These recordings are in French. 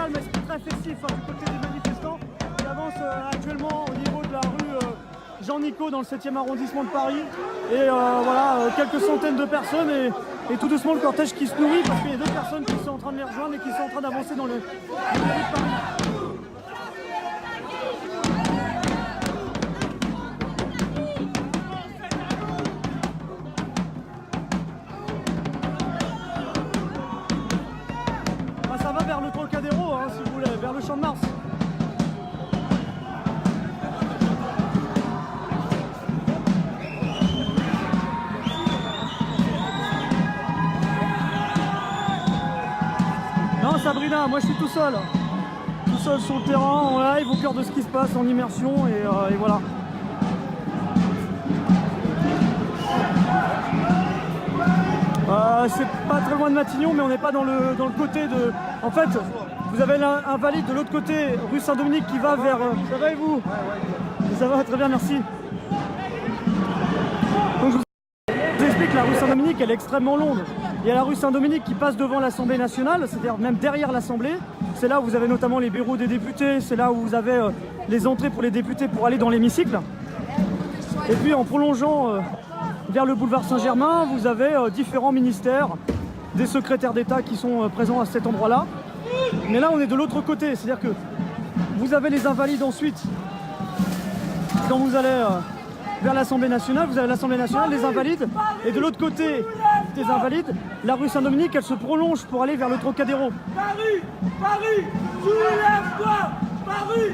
calme, esprit très festif du côté des manifestants qui avancent actuellement au niveau de la rue Jean-Nicot dans le 7e arrondissement de Paris. Et voilà, quelques centaines de personnes et tout doucement le cortège qui se nourrit parce qu'il y a d'autres personnes qui sont en train de les rejoindre et qui sont en train d'avancer dans les rues de Paris. Ça va vers le Trocadéro, si vous voulez, vers le Champ de Mars. Non, Sabrina, moi je suis tout seul sur le terrain, en live, au cœur de ce qui se passe, en immersion, et voilà. C'est pas très loin de Matignon, mais on n'est pas dans le côté de... En fait, vous avez un valide de l'autre côté, rue Saint-Dominique, qui va vers... Ça va et vous? Ça va, très bien, merci. Donc je vous explique, la rue Saint-Dominique, elle est extrêmement longue. Il y a la rue Saint-Dominique qui passe devant l'Assemblée nationale, c'est-à-dire même derrière l'Assemblée. C'est là où vous avez notamment les bureaux des députés, c'est là où vous avez les entrées pour les députés pour aller dans l'hémicycle. Et puis en prolongeant vers le boulevard Saint-Germain, vous avez différents ministères, des secrétaires d'État qui sont présents à cet endroit-là. Mais là, on est de l'autre côté, c'est-à-dire que vous avez les Invalides ensuite. Quand vous allez vers l'Assemblée nationale, vous avez l'Assemblée nationale, les Invalides, et de l'autre côté des Invalides, la rue Saint-Dominique, elle se prolonge pour aller vers le Trocadéro. Paris, Paris, soulève-toi, Paris.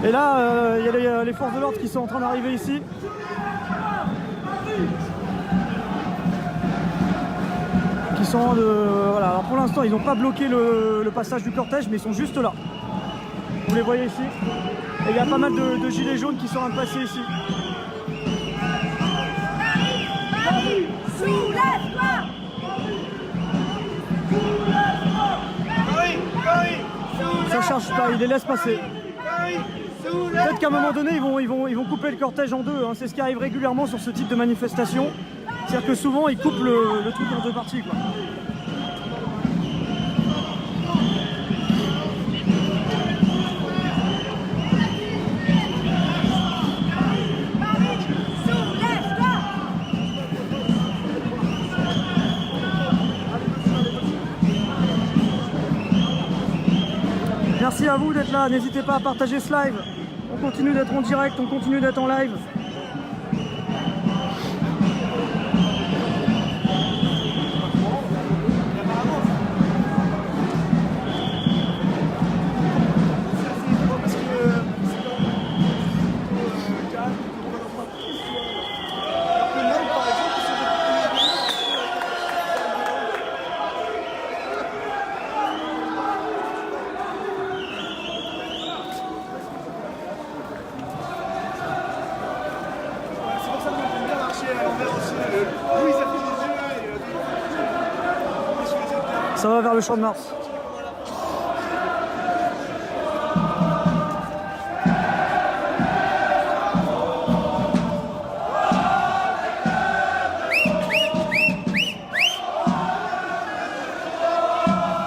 Et là, il y a les forces de l'ordre qui sont en train d'arriver ici. Qui sont voilà. Alors pour l'instant, ils n'ont pas bloqué le passage du cortège, mais ils sont juste là. Vous les voyez ici. Et il y a pas mal de gilets jaunes qui sont en train de passer ici. Paris, soulève-toi. Ça charge pas, ils les laissent passer. Peut-être qu'à un moment donné, ils vont couper le cortège en deux. C'est ce qui arrive régulièrement sur ce type de manifestation. C'est-à-dire que souvent, ils coupent le truc en deux parties, quoi. Merci à vous d'être là, n'hésitez pas à partager ce live. On continue d'être en direct, on continue d'être en live. Ça va vers le Champ de Mars.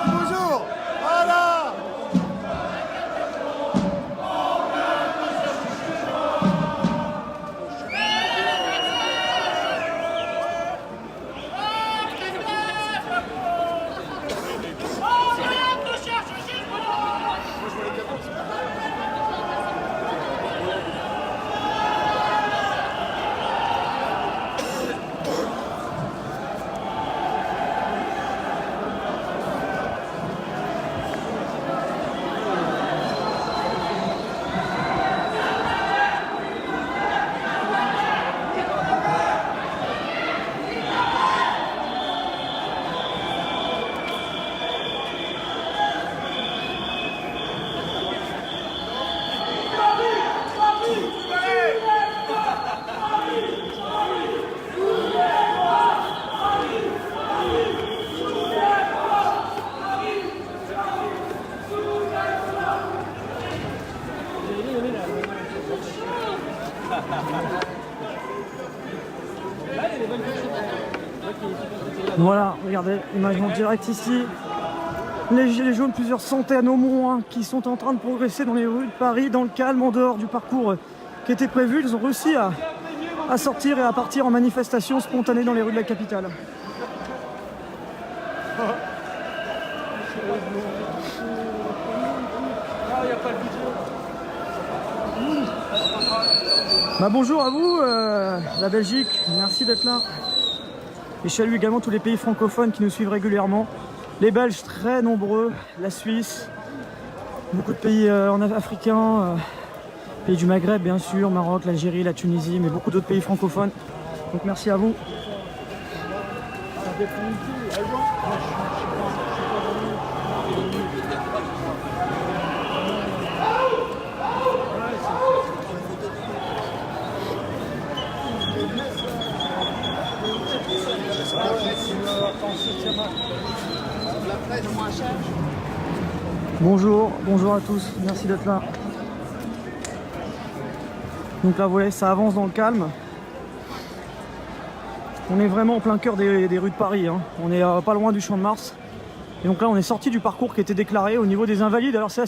Bonjour, voilà. Voilà, regardez, image en direct ici. Les gilets jaunes, plusieurs centaines au moins, qui sont en train de progresser dans les rues de Paris, dans le calme, en dehors du parcours qui était prévu. Ils ont réussi à sortir et à partir en manifestation spontanée dans les rues de la capitale. Bah bonjour à vous, la Belgique, merci d'être là. Et je salue également tous les pays francophones qui nous suivent régulièrement. Les Belges très nombreux, la Suisse, beaucoup de pays africains, pays du Maghreb bien sûr, Maroc, l'Algérie, la Tunisie, mais beaucoup d'autres pays francophones. Donc merci à vous. Bonjour, bonjour à tous, merci d'être là. Donc là vous voyez, ça avance dans le calme. On est vraiment en plein cœur des rues de Paris, hein. On est pas loin du Champ de Mars. Et donc là on est sorti du parcours qui était déclaré au niveau des Invalides. Alors c'est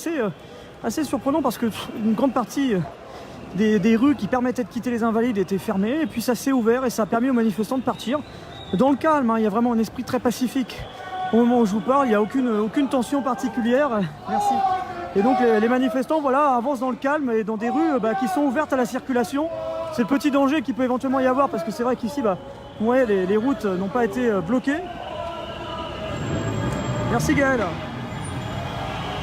assez surprenant parce que une grande partie des rues qui permettaient de quitter les Invalides étaient fermées. Et puis ça s'est ouvert et ça a permis aux manifestants de partir dans le calme, hein. Il y a vraiment un esprit très pacifique. Au moment où je vous parle, il n'y a aucune tension particulière. Merci. Et donc les manifestants voilà, avancent dans le calme et dans des rues qui sont ouvertes à la circulation. C'est le petit danger qu'il peut éventuellement y avoir parce que c'est vrai qu'ici, ouais, les routes n'ont pas été bloquées. Merci Gaël.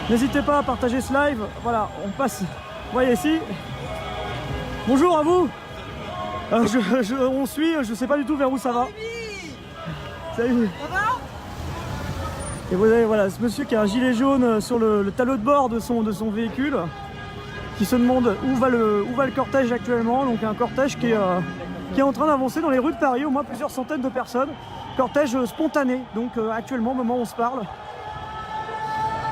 N'hésitez pas à partager ce live. Voilà, on passe. Vous voyez ici. Bonjour à vous. On suit, je ne sais pas du tout vers où ça va. Salut. Ça va? Et vous avez voilà, ce monsieur qui a un gilet jaune sur le tableau de bord de son véhicule, qui se demande où va le cortège actuellement. Donc un cortège qui est en train d'avancer dans les rues de Paris, au moins plusieurs centaines de personnes. Cortège spontané, donc actuellement, au moment où on se parle.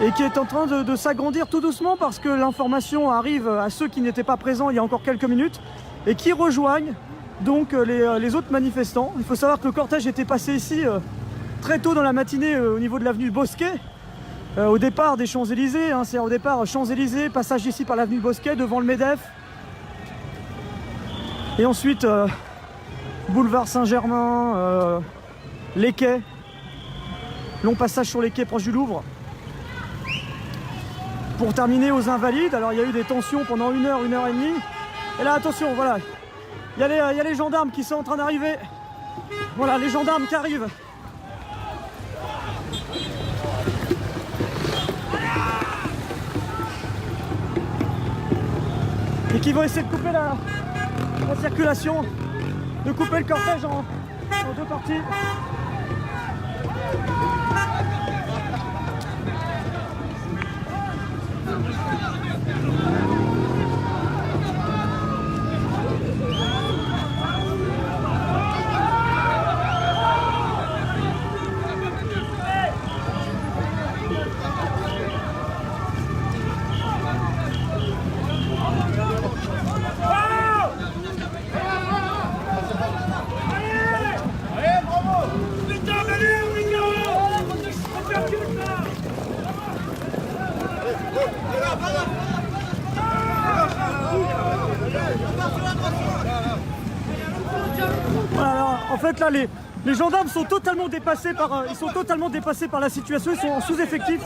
Et qui est en train de s'agrandir tout doucement parce que l'information arrive à ceux qui n'étaient pas présents il y a encore quelques minutes et qui rejoignent donc les autres manifestants. Il faut savoir que le cortège était passé ici très tôt dans la matinée au niveau de l'avenue Bosquet, au départ des Champs-Élysées, hein, c'est au départ Champs-Élysées, passage ici par l'avenue Bosquet devant le MEDEF, et ensuite boulevard Saint-Germain, les quais, long passage sur les quais proche du Louvre, pour terminer aux Invalides. Alors il y a eu des tensions pendant une heure et demie, et là attention, voilà, il y a les gendarmes qui sont en train d'arriver, voilà les gendarmes qui arrivent. Et qui vont essayer de couper la circulation, de couper le cortège en deux parties. Voilà, alors, en fait là les gendarmes sont totalement dépassés par la situation, ils sont en sous-effectif.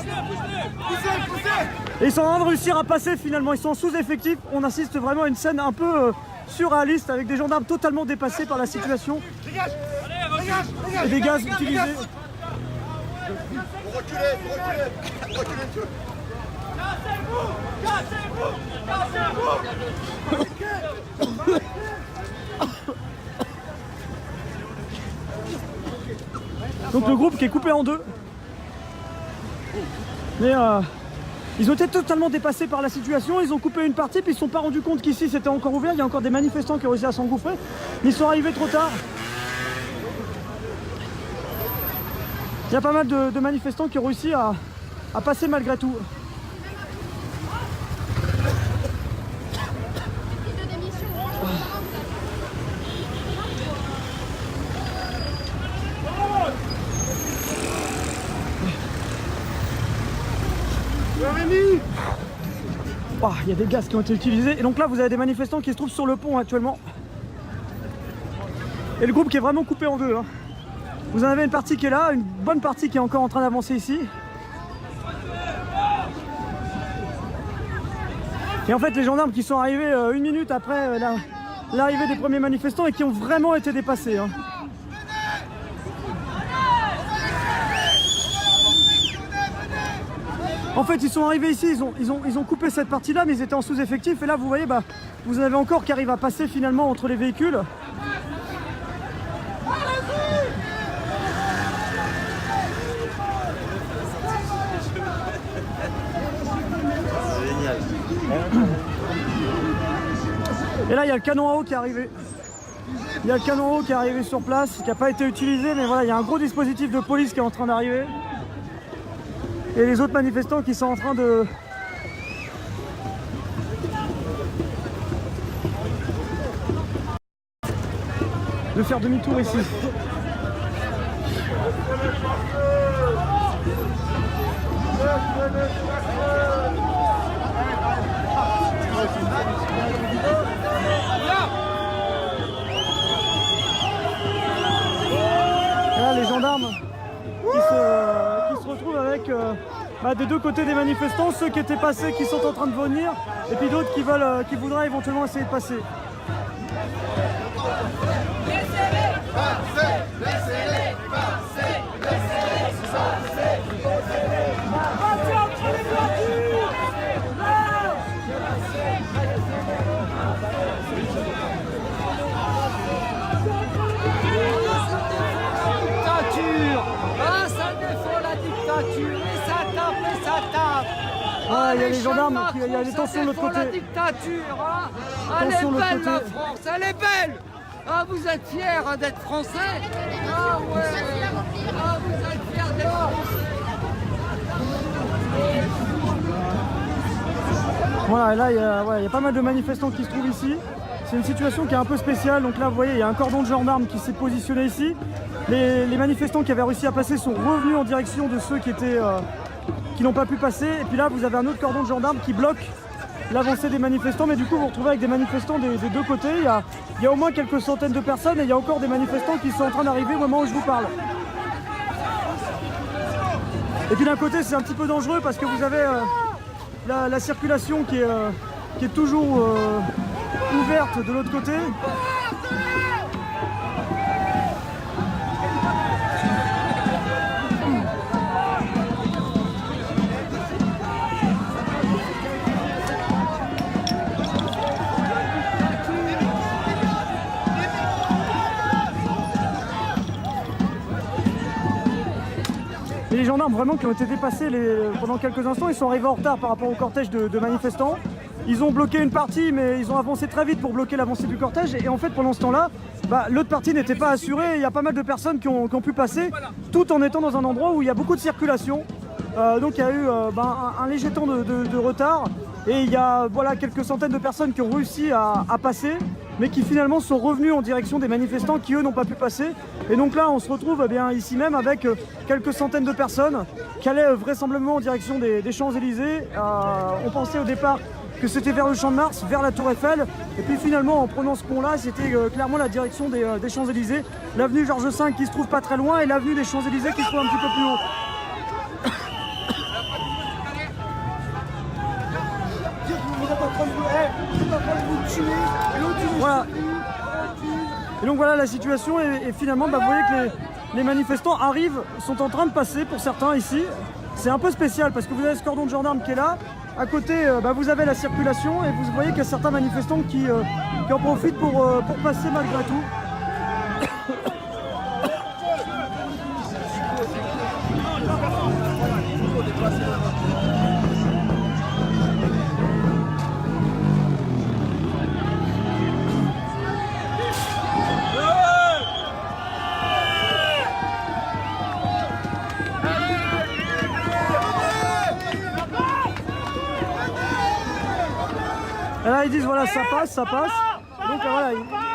Et ils sont en train de réussir à passer finalement, ils sont en sous-effectif. On assiste vraiment à une scène un peu surréaliste avec des gendarmes totalement dépassés par la situation. Et des gaz utilisés. Reculez. Donc le groupe qui est coupé en deux. Mais ils ont été totalement dépassés par la situation, ils ont coupé une partie, puis ils ne se sont pas rendus compte qu'ici c'était encore ouvert, il y a encore des manifestants qui ont réussi à s'engouffrer, mais ils sont arrivés trop tard. Il y a pas mal de manifestants qui ont réussi à passer malgré tout. Oh, il y a des gaz qui ont été utilisés. Et donc là, vous avez des manifestants qui se trouvent sur le pont actuellement. Et le groupe qui est vraiment coupé en deux. Hein. Vous en avez une partie qui est là, une bonne partie qui est encore en train d'avancer ici. Et en fait, les gendarmes qui sont arrivés 1 minute après l'arrivée des premiers manifestants et qui ont vraiment été dépassés. Hein. En fait, ils sont arrivés ici, ils ont coupé cette partie-là, mais ils étaient en sous-effectif. Et là, vous voyez, bah, vous en avez encore qui arrivent à passer finalement entre les véhicules. Génial. Et là, il y a le canon à eau qui est arrivé. Il y a le canon à eau qui est arrivé sur place, qui n'a pas été utilisé, mais voilà, il y a un gros dispositif de police qui est en train d'arriver. Et les autres manifestants qui sont en train de faire demi-tour ici. Et là, les gendarmes qui se retrouvent avec des deux côtés des manifestants, ceux qui étaient passés, qui sont en train de venir, et puis d'autres qui voudraient éventuellement essayer de passer. Ah, il y a les gendarmes, il y a les tensions de l'autre côté. La dictature, hein. Elle est belle la France, elle est belle. Ah, vous êtes fiers d'être français? Ah ouais. Ah, vous êtes fiers d'être français. Voilà, et là il y a pas mal de manifestants qui se trouvent ici. C'est une situation qui est un peu spéciale. Donc là, vous voyez, il y a un cordon de gendarmes qui s'est positionné ici. Les manifestants qui avaient réussi à passer sont revenus en direction de ceux qui n'ont pas pu passer. Et puis là, vous avez un autre cordon de gendarmes qui bloque l'avancée des manifestants. Mais du coup, vous vous retrouvez avec des manifestants des deux côtés. Il y a au moins quelques centaines de personnes et il y a encore des manifestants qui sont en train d'arriver au moment où je vous parle. Et puis d'un côté, c'est un petit peu dangereux parce que vous avez la circulation qui est toujours ouverte de l'autre côté. Et les gendarmes vraiment qui ont été dépassés pendant quelques instants, ils sont arrivés en retard par rapport au cortège de manifestants. Ils ont bloqué une partie, mais ils ont avancé très vite pour bloquer l'avancée du cortège. Et en fait, pendant ce temps-là, l'autre partie n'était pas assurée. Il y a pas mal de personnes qui ont pu passer, tout en étant dans un endroit où il y a beaucoup de circulation. Donc il y a eu un léger temps de retard. Et il y a quelques centaines de personnes qui ont réussi à passer, mais qui finalement sont revenus en direction des manifestants qui eux n'ont pas pu passer. Et donc là on se retrouve ici même avec quelques centaines de personnes qui allaient vraisemblablement en direction des Champs-Élysées. On pensait au départ que c'était vers le Champ de Mars, vers la Tour Eiffel, et puis finalement en prenant ce pont là c'était clairement la direction des Champs-Élysées, l'avenue Georges V qui se trouve pas très loin et l'avenue des Champs-Élysées qui se trouve un petit peu plus haut. Voilà. Et donc voilà la situation et finalement vous voyez que les manifestants sont en train de passer pour certains ici. C'est un peu spécial parce que vous avez ce cordon de gendarmes qui est là. À côté vous avez la circulation et vous voyez qu'il y a certains manifestants qui en profitent pour passer malgré tout. Et là ils disent voilà ça passe, ça passe. Donc voilà,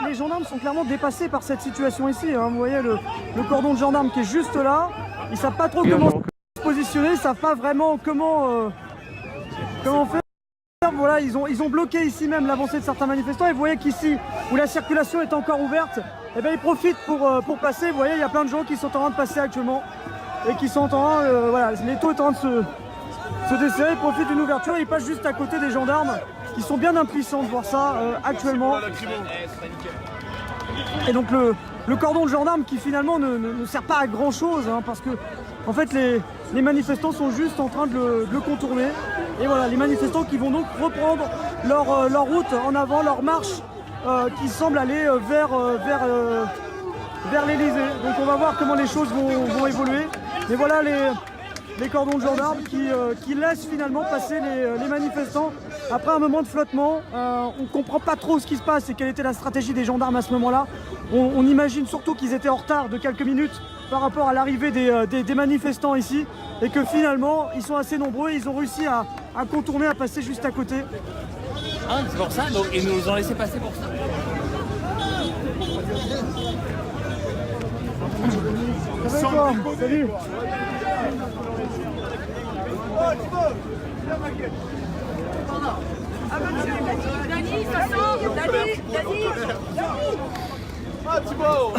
les gendarmes sont clairement dépassés par cette situation ici. Hein. Vous voyez le cordon de gendarmes qui est juste là. Ils savent pas trop comment se positionner, ils savent pas vraiment comment Comment faire? Voilà, ils ont bloqué ici même l'avancée de certains manifestants et vous voyez qu'ici, où la circulation est encore ouverte, eh bien, ils profitent pour passer. Vous voyez, il y a plein de gens qui sont en train de passer actuellement et qui sont en train, voilà, l'étau est en train de se desserrer, ils profitent d'une ouverture et ils passent juste à côté des gendarmes qui sont bien impuissants de voir ça actuellement. Et donc le cordon de gendarmes qui finalement ne sert pas à grand chose hein, parce que en fait les manifestants sont juste en train de le contourner. Et voilà, les manifestants qui vont donc reprendre leur route en avant, leur marche qui semble aller vers l'Elysée. Donc on va voir comment les choses vont évoluer. Mais voilà les cordons de gendarmes qui laissent finalement passer les manifestants. Après un moment de flottement, on ne comprend pas trop ce qui se passe et quelle était la stratégie des gendarmes à ce moment-là. On imagine surtout qu'ils étaient en retard de quelques minutes par rapport à l'arrivée des manifestants ici et que finalement ils sont assez nombreux, ils ont réussi à contourner, à passer juste à côté. Ah, c'est pour ça, donc ils nous ont laissé passer pour ça. Salut. Dani, ça sort. Dani. Ah, Thibaut!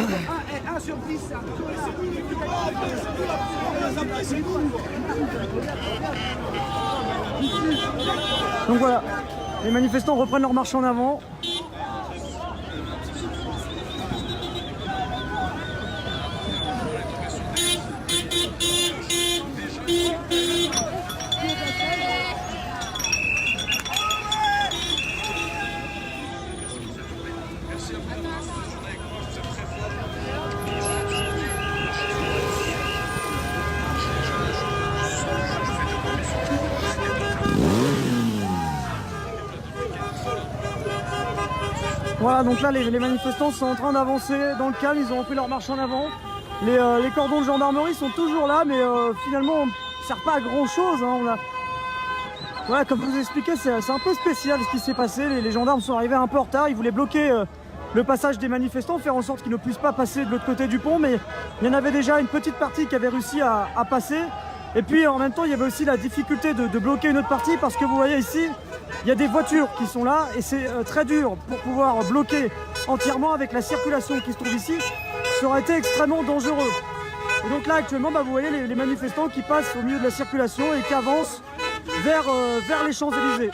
1 sur 10, ça. Donc voilà, les manifestants reprennent leur marche en avant. Voilà, donc là les manifestants sont en train d'avancer dans le calme, ils ont repris leur marche en avant. Les cordons de gendarmerie sont toujours là, mais finalement ne servent pas à grand chose. Hein. Voilà, comme je vous expliquais, c'est un peu spécial ce qui s'est passé. Les gendarmes sont arrivés un peu en retard, ils voulaient bloquer le passage des manifestants, faire en sorte qu'ils ne puissent pas passer de l'autre côté du pont, mais il y en avait déjà une petite partie qui avait réussi à passer. Et puis en même temps, il y avait aussi la difficulté de bloquer une autre partie parce que vous voyez ici, il y a des voitures qui sont là et c'est très dur pour pouvoir bloquer entièrement avec la circulation qui se trouve ici. Ça aurait été extrêmement dangereux. Et donc là actuellement, vous voyez les manifestants qui passent au milieu de la circulation et qui avancent vers les Champs-Élysées.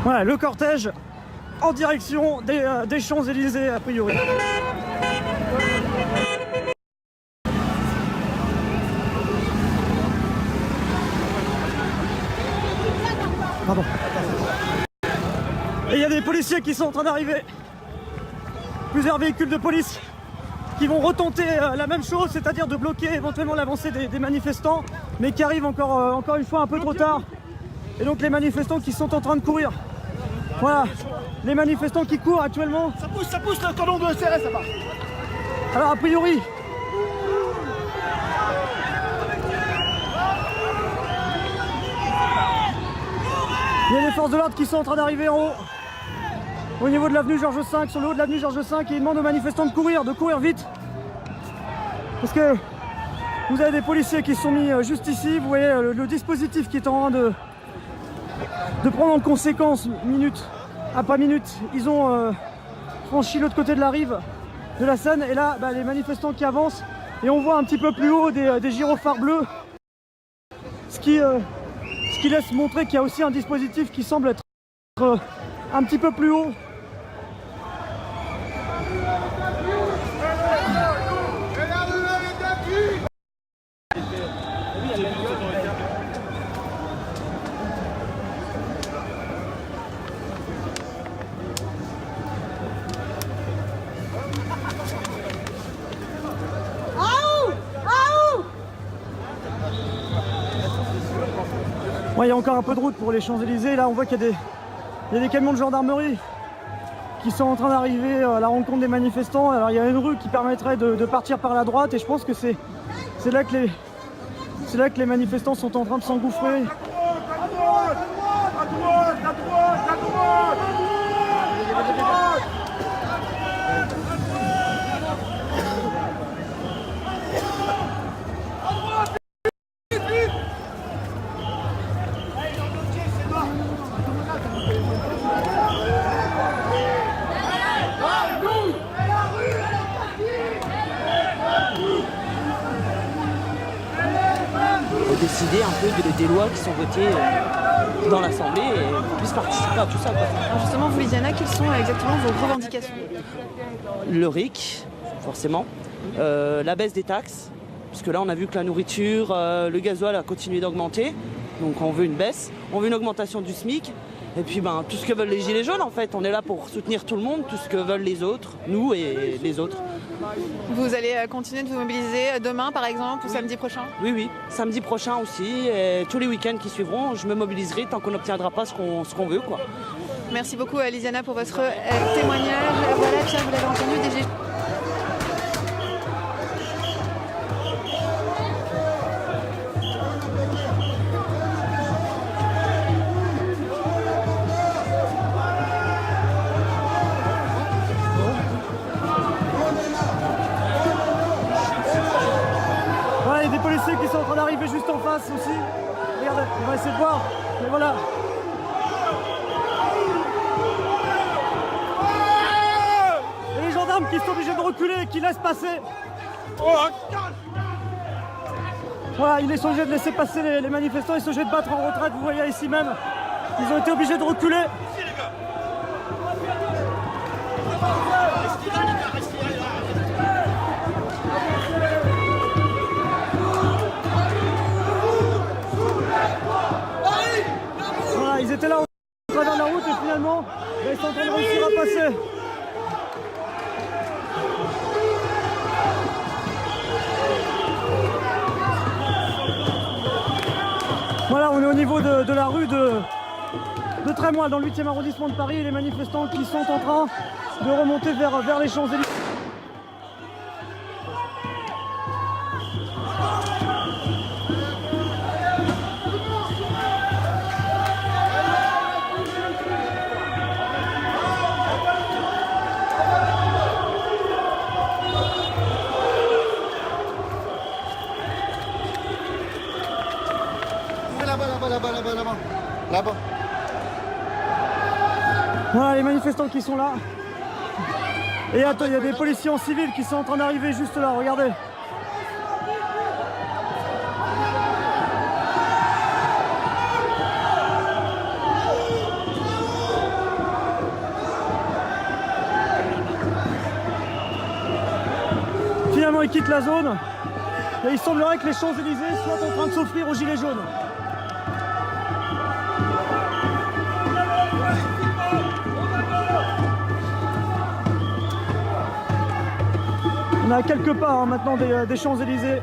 Voilà, le cortège en direction des Champs-Élysées a priori. Pardon. Et il y a des policiers qui sont en train d'arriver. Plusieurs véhicules de police qui vont retenter la même chose, c'est-à-dire de bloquer éventuellement l'avancée des manifestants, mais qui arrivent encore une fois un peu trop tard. Et donc les manifestants qui sont en train de courir. Voilà, les manifestants qui courent actuellement. Ça pousse le cordon de CRS là-bas. Alors a priori, il y a des forces de l'ordre qui sont en train d'arriver en haut, au niveau de l'avenue Georges V, sur le haut de l'avenue Georges V, et ils demandent aux manifestants de courir vite. Parce que vous avez des policiers qui sont mis juste ici, vous voyez le dispositif qui est en train de prendre en conséquence minute après minute. Ils ont franchi l'autre côté de la rive de la Seine et là les manifestants qui avancent et on voit un petit peu plus haut des gyrophares bleus, ce qui laisse montrer qu'il y a aussi un dispositif qui semble être un petit peu plus haut. Il y a encore un peu de route pour les Champs-Élysées. Là, on voit qu'il y a des camions de gendarmerie qui sont en train d'arriver à la rencontre des manifestants. Alors il y a une rue qui permettrait de partir par la droite et je pense que c'est là que les manifestants sont en train de s'engouffrer. Décider un peu des lois qui sont votées dans l'Assemblée et qu'on puisse participer à tout ça, quoi. Alors justement, vous, Lysiana, quelles sont exactement vos revendications? Le RIC, forcément, la baisse des taxes, parce que là on a vu que la nourriture, le gasoil a continué d'augmenter, donc on veut une baisse, on veut une augmentation du SMIC, et puis tout ce que veulent les gilets jaunes en fait, on est là pour soutenir tout le monde, tout ce que veulent les autres, nous et les autres. Vous allez continuer de vous mobiliser demain par exemple ou samedi prochain? Oui, samedi prochain aussi, et tous les week-ends qui suivront, je me mobiliserai tant qu'on n'obtiendra pas ce qu'on veut, quoi. Merci beaucoup Lysiana pour votre témoignage. Voilà, Pierre, vous l'avez entendu, des gilets. Voilà, il y a des policiers qui sont en train d'arriver juste en face aussi. Regardez, on va essayer de voir. Mais voilà. Et les gendarmes qui sont obligés de reculer et qui laissent passer. Voilà, ils sont obligés de laisser passer les manifestants, ils sont obligés de battre en retraite, vous voyez ici même. Ils ont été obligés de reculer. Voilà, ils étaient là au travers de la route et finalement, ils sont en train de réussir à passer. Voilà, on est au niveau de la rue de Trémoille, dans le 8e arrondissement de Paris, et les manifestants qui sont en train de remonter vers les Champs-Élysées. Là-bas. Voilà les manifestants qui sont là. Et attends, il y a des policiers en civil qui sont en train d'arriver juste là, regardez. Finalement, ils quittent la zone. Et il semblerait que les Champs-Élysées soient en train de s'offrir aux Gilets jaunes. On a quelques pas maintenant des Champs-Élysées.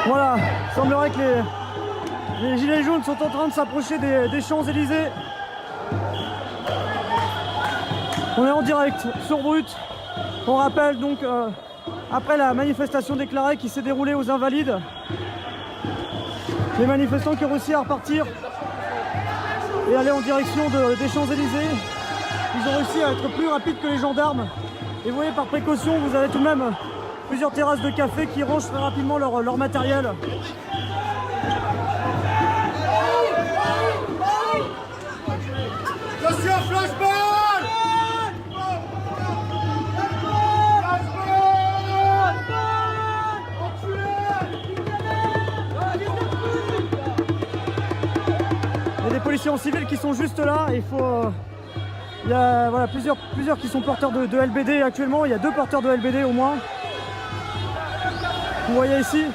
Voilà, il semblerait que les Gilets jaunes sont en train de s'approcher des Champs-Élysées. On est en direct sur Brut. On rappelle donc, après la manifestation déclarée qui s'est déroulée aux Invalides, les manifestants qui ont réussi à repartir et aller en direction des Champs-Élysées, ils ont réussi à être plus rapides que les gendarmes. Et vous voyez, par précaution, vous avez tout de même plusieurs terrasses de café qui rangent très rapidement leur matériel. Attention, flashball! Il y a des policiers en civil qui sont juste là. Il faut... il y a voilà, plusieurs qui sont porteurs de LBD actuellement. Il y a 2 porteurs de LBD au moins. Vous voyez ici.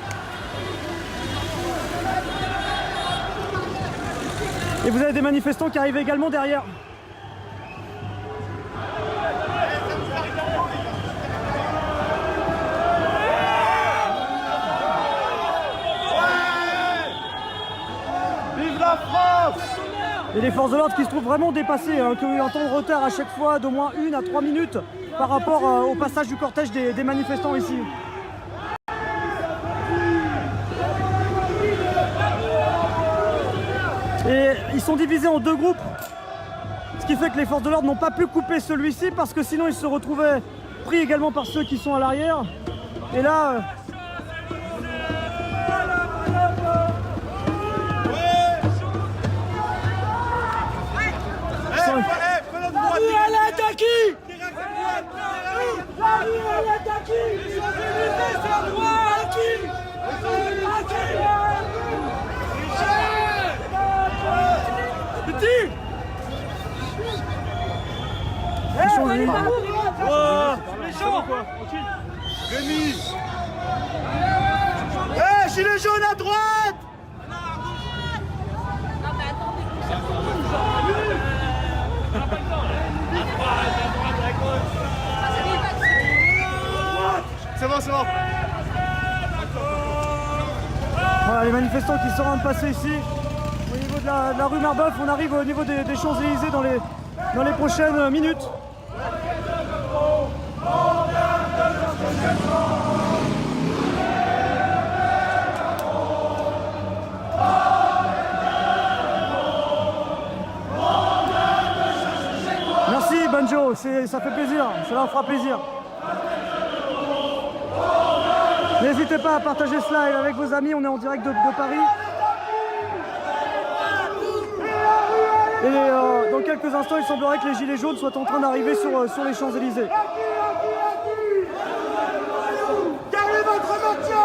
Et vous avez des manifestants qui arrivent également derrière. Vive la France! Et les forces de l'ordre qui se trouvent vraiment dépassées, hein, qui ont eu un temps de retard à chaque fois d'au moins 1 à 3 minutes par rapport au passage du cortège des manifestants ici. Et ils sont divisés en 2 groupes, ce qui fait que les forces de l'ordre n'ont pas pu couper celui-ci parce que sinon ils se retrouvaient pris également par ceux qui sont à l'arrière. Et là... Rémi! Eh, gilet jaune à droite! C'est bon, c'est bon. Voilà les manifestants qui sont en train de passer ici au niveau de la rue Marbeuf. On arrive au niveau des Champs-Élysées dans les prochaines minutes. Merci Banjo, ça fait plaisir, ça leur fera plaisir. N'hésitez pas à partager ce live avec vos amis, on est en direct de Paris. Et dans quelques instants, il semblerait que les gilets jaunes soient en train d'arriver sur les Champs-Élysées. Gardez votre métier!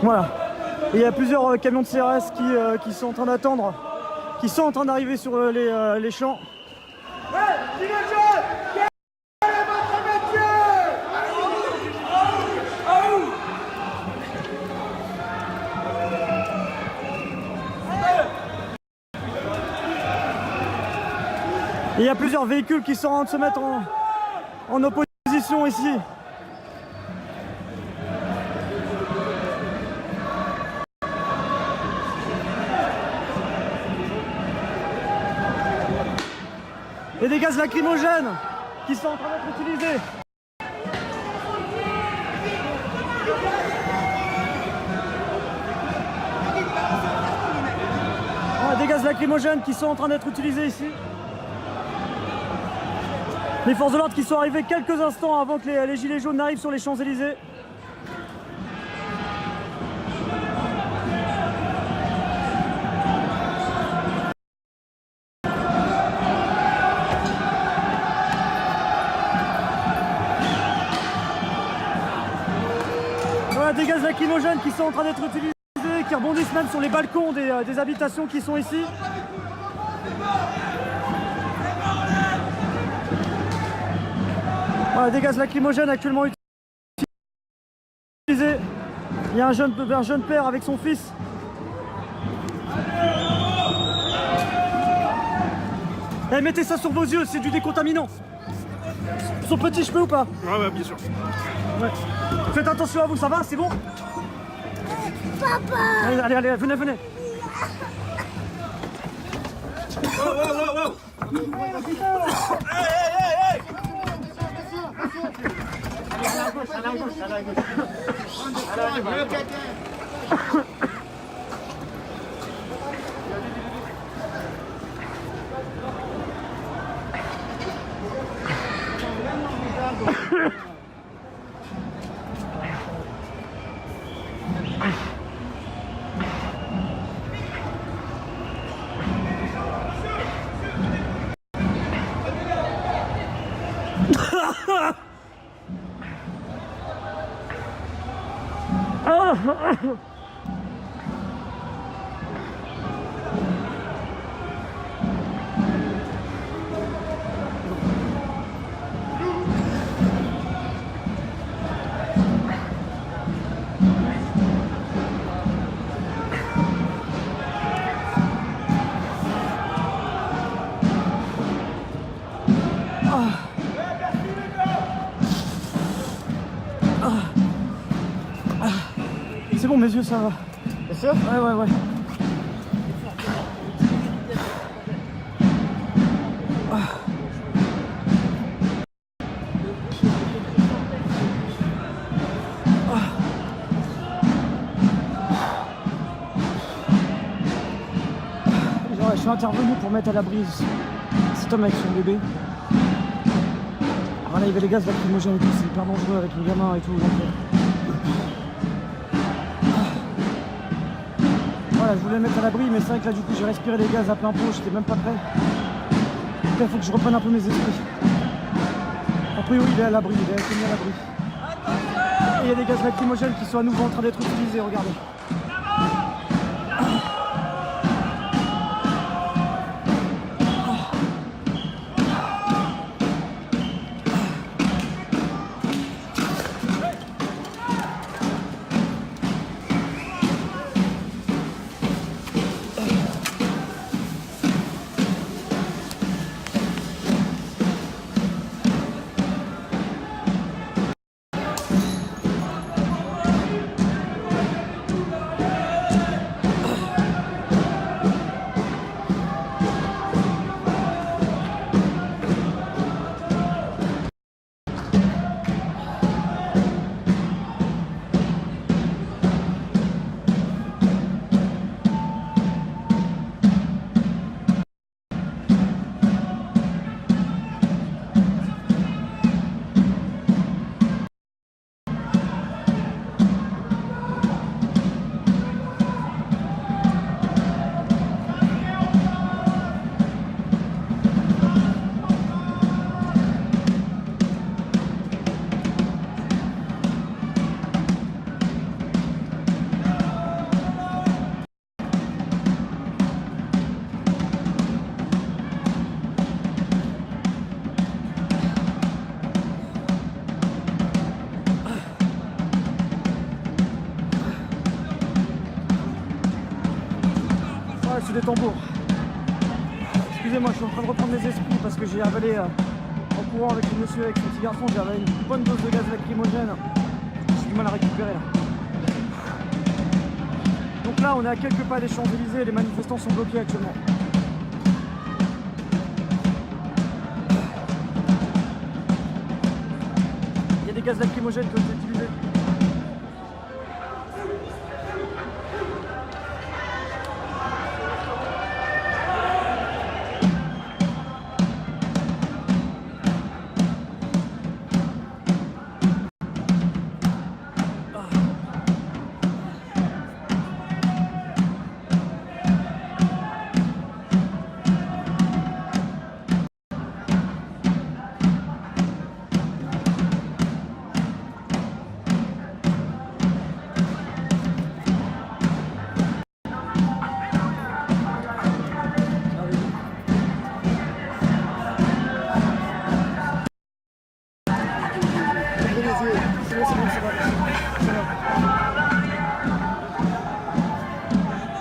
Voilà. Et il y a plusieurs camions de CRS qui sont en train d'attendre, qui sont en train d'arriver sur les champs. Et il y a plusieurs véhicules qui sont en train de se mettre en opposition ici. Et des gaz lacrymogènes qui sont en train d'être utilisés. Voilà, des gaz lacrymogènes qui sont en train d'être utilisés ici. Les forces de l'ordre qui sont arrivées quelques instants avant que les gilets jaunes n'arrivent sur les Champs-Élysées. Voilà, des gaz lacrymogènes qui sont en train d'être utilisés, qui rebondissent même sur les balcons des habitations qui sont ici. Voilà, des gaz lacrymogènes actuellement utilisés. Il y a un jeune père avec son fils. Eh, mettez ça sur vos yeux, c'est du décontaminant. Son petit cheveu ou pas? Ouais, bien sûr. Ouais. Faites attention à vous, ça va? C'est bon? Papa! Allez, venez. C'est bon, mes yeux, ça va. Bien sûr. Ouais. Je suis intervenu pour mettre à l'abri cet homme avec son bébé. Alors là, il y avait les gaz lacrymogènes et tout, c'est hyper dangereux avec les gamins et tout. Donc, voilà, je voulais le mettre à l'abri, mais c'est vrai que là, du coup, j'ai respiré les gaz à plein pot, j'étais même pas prêt. Donc là, il faut que je reprenne un peu mes esprits. A priori, il est à l'abri, il a été mis à l'abri. Et il y a des gaz lacrymogènes qui sont à nouveau en train d'être utilisés, regardez. C'est des tambours. Excusez-moi, je suis en train de reprendre mes esprits parce que j'ai avalé en courant avec le monsieur, avec son petit garçon, j'ai avalé une bonne dose de gaz lacrymogène. J'ai du mal à récupérer là. Donc là, on est à quelques pas des Champs-Élysées, les manifestants sont bloqués actuellement. Il y a des gaz lacrymogènes qui ont été utilisés.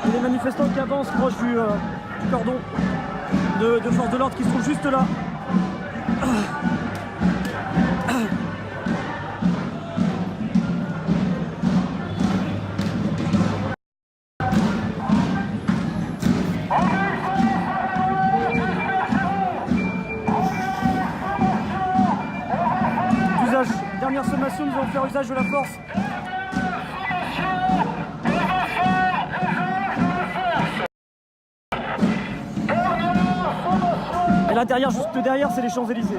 Il y a des manifestants qui avancent proche du cordon de force de l'ordre qui se trouve juste là. Dernière sommation, nous allons faire usage de la force. Et là derrière, juste derrière, c'est les Champs-Élysées.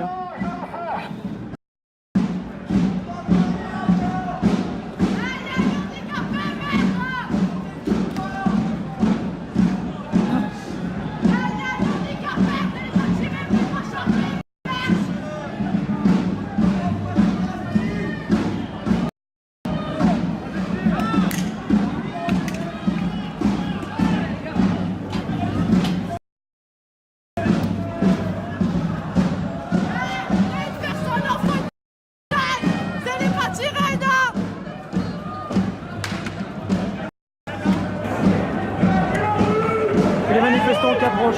qui approchent,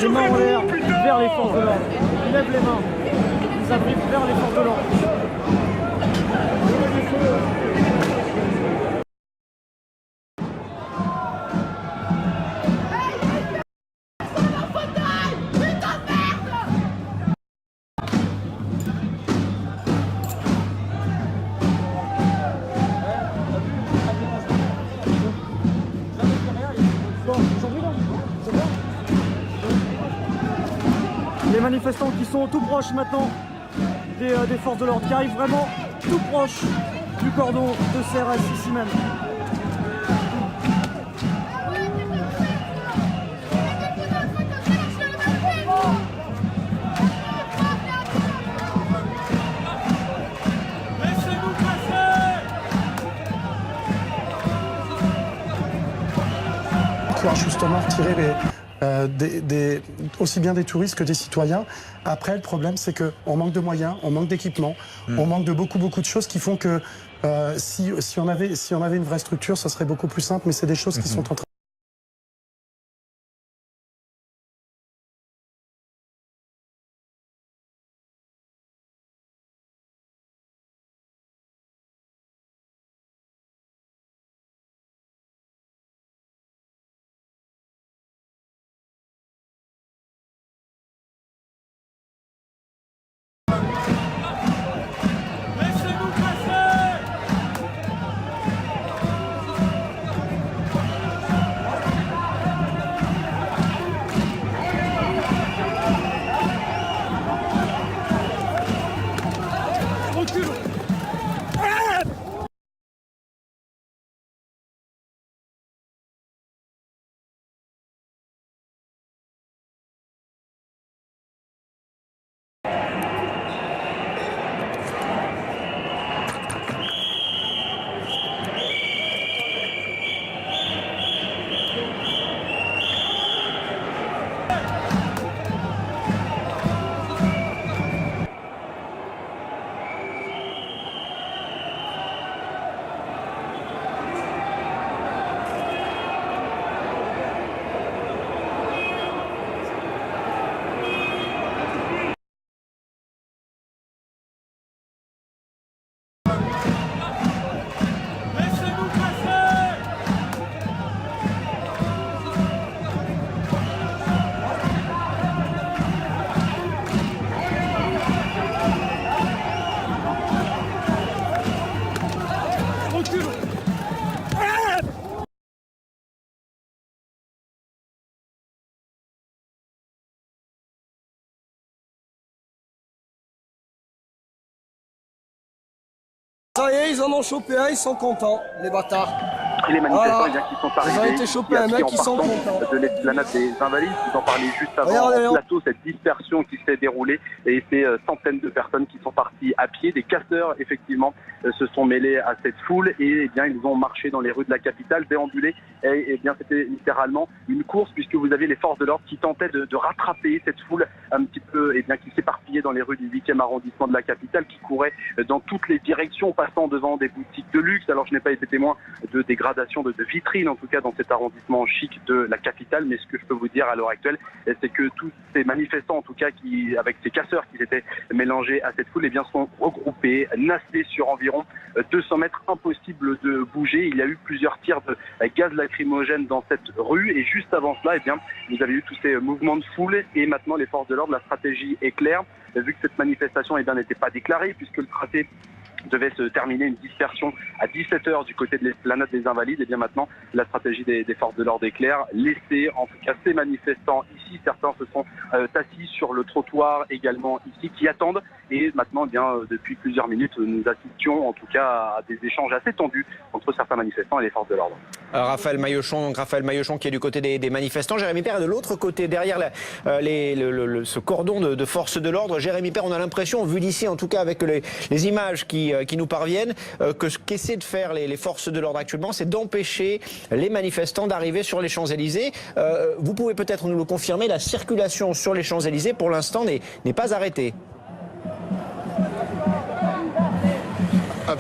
les mains en l'air, vers les forces de l'ordre. Ils lèvent les mains, ils arrivent vers les forces de l'ordre. Les manifestants qui sont tout proches maintenant des forces de l'ordre, qui arrivent vraiment tout proches du cordon de CRS ici même. Pouvoir justement retirer aussi bien des touristes que des citoyens. Après, le problème, c'est qu'on manque de moyens, on manque d'équipements, on manque de beaucoup de choses qui font que si on avait une vraie structure, ça serait beaucoup plus simple, mais c'est des choses qui sont en train Ça y est, ils en ont chopé un, ils sont contents, les bâtards. Les manifestants qui sont arrivés, ils ont été chopés un mec, ils sont contents. De l'esplanade des Invalides, vous en parlez juste avant le plateau, cette dispersion qui s'est déroulée et ces centaines de personnes qui sont parties à pied, des casseurs effectivement se sont mêlés à cette foule et eh bien ils ont marché dans les rues de la capitale, déambulé et eh bien c'était littéralement une course puisque vous aviez les forces de l'ordre qui tentaient de rattraper cette foule un petit peu eh bien qui s'éparpillait dans les rues du 8e arrondissement de la capitale, qui courait dans toutes les directions, passant devant des boutiques de luxe. Alors je n'ai pas été témoin de dégradation de vitrines, en tout cas dans cet arrondissement chic de la capitale, mais ce que je peux vous dire à l'heure actuelle, c'est que tous ces manifestants, en tout cas, avec ces casseurs qui s'étaient mélangés à cette foule, eh bien, sont regroupés, nassés sur environ 200 mètres, impossible de bouger. Il y a eu plusieurs tirs de gaz lacrymogène dans cette rue, et juste avant cela, eh bien, vous avez eu tous ces mouvements de foule, et maintenant les forces de l'ordre, la stratégie est claire, vu que cette manifestation eh bien, n'était pas déclarée, puisque le tracé devait se terminer une dispersion à 17h du côté de l'esplanade des Invalides. Et bien maintenant, la stratégie des forces de l'ordre est claire. Laisser en tout cas ces manifestants ici. Certains se sont assis sur le trottoir également ici, qui attendent. Et maintenant, eh bien, depuis plusieurs minutes, nous assistions en tout cas à des échanges assez tendus entre certains manifestants et les forces de l'ordre. Raphaël Maillochon qui est du côté des manifestants. Jérémy Père est de l'autre côté, derrière ce cordon de forces de l'ordre. Jérémy Père, on a l'impression, vu d'ici en tout cas avec les images qui nous parviennent, que ce qu'essaient de faire les forces de l'ordre actuellement, c'est d'empêcher les manifestants d'arriver sur les Champs-Élysées. Vous pouvez peut-être nous le confirmer, la circulation sur les Champs-Élysées pour l'instant n'est pas arrêtée.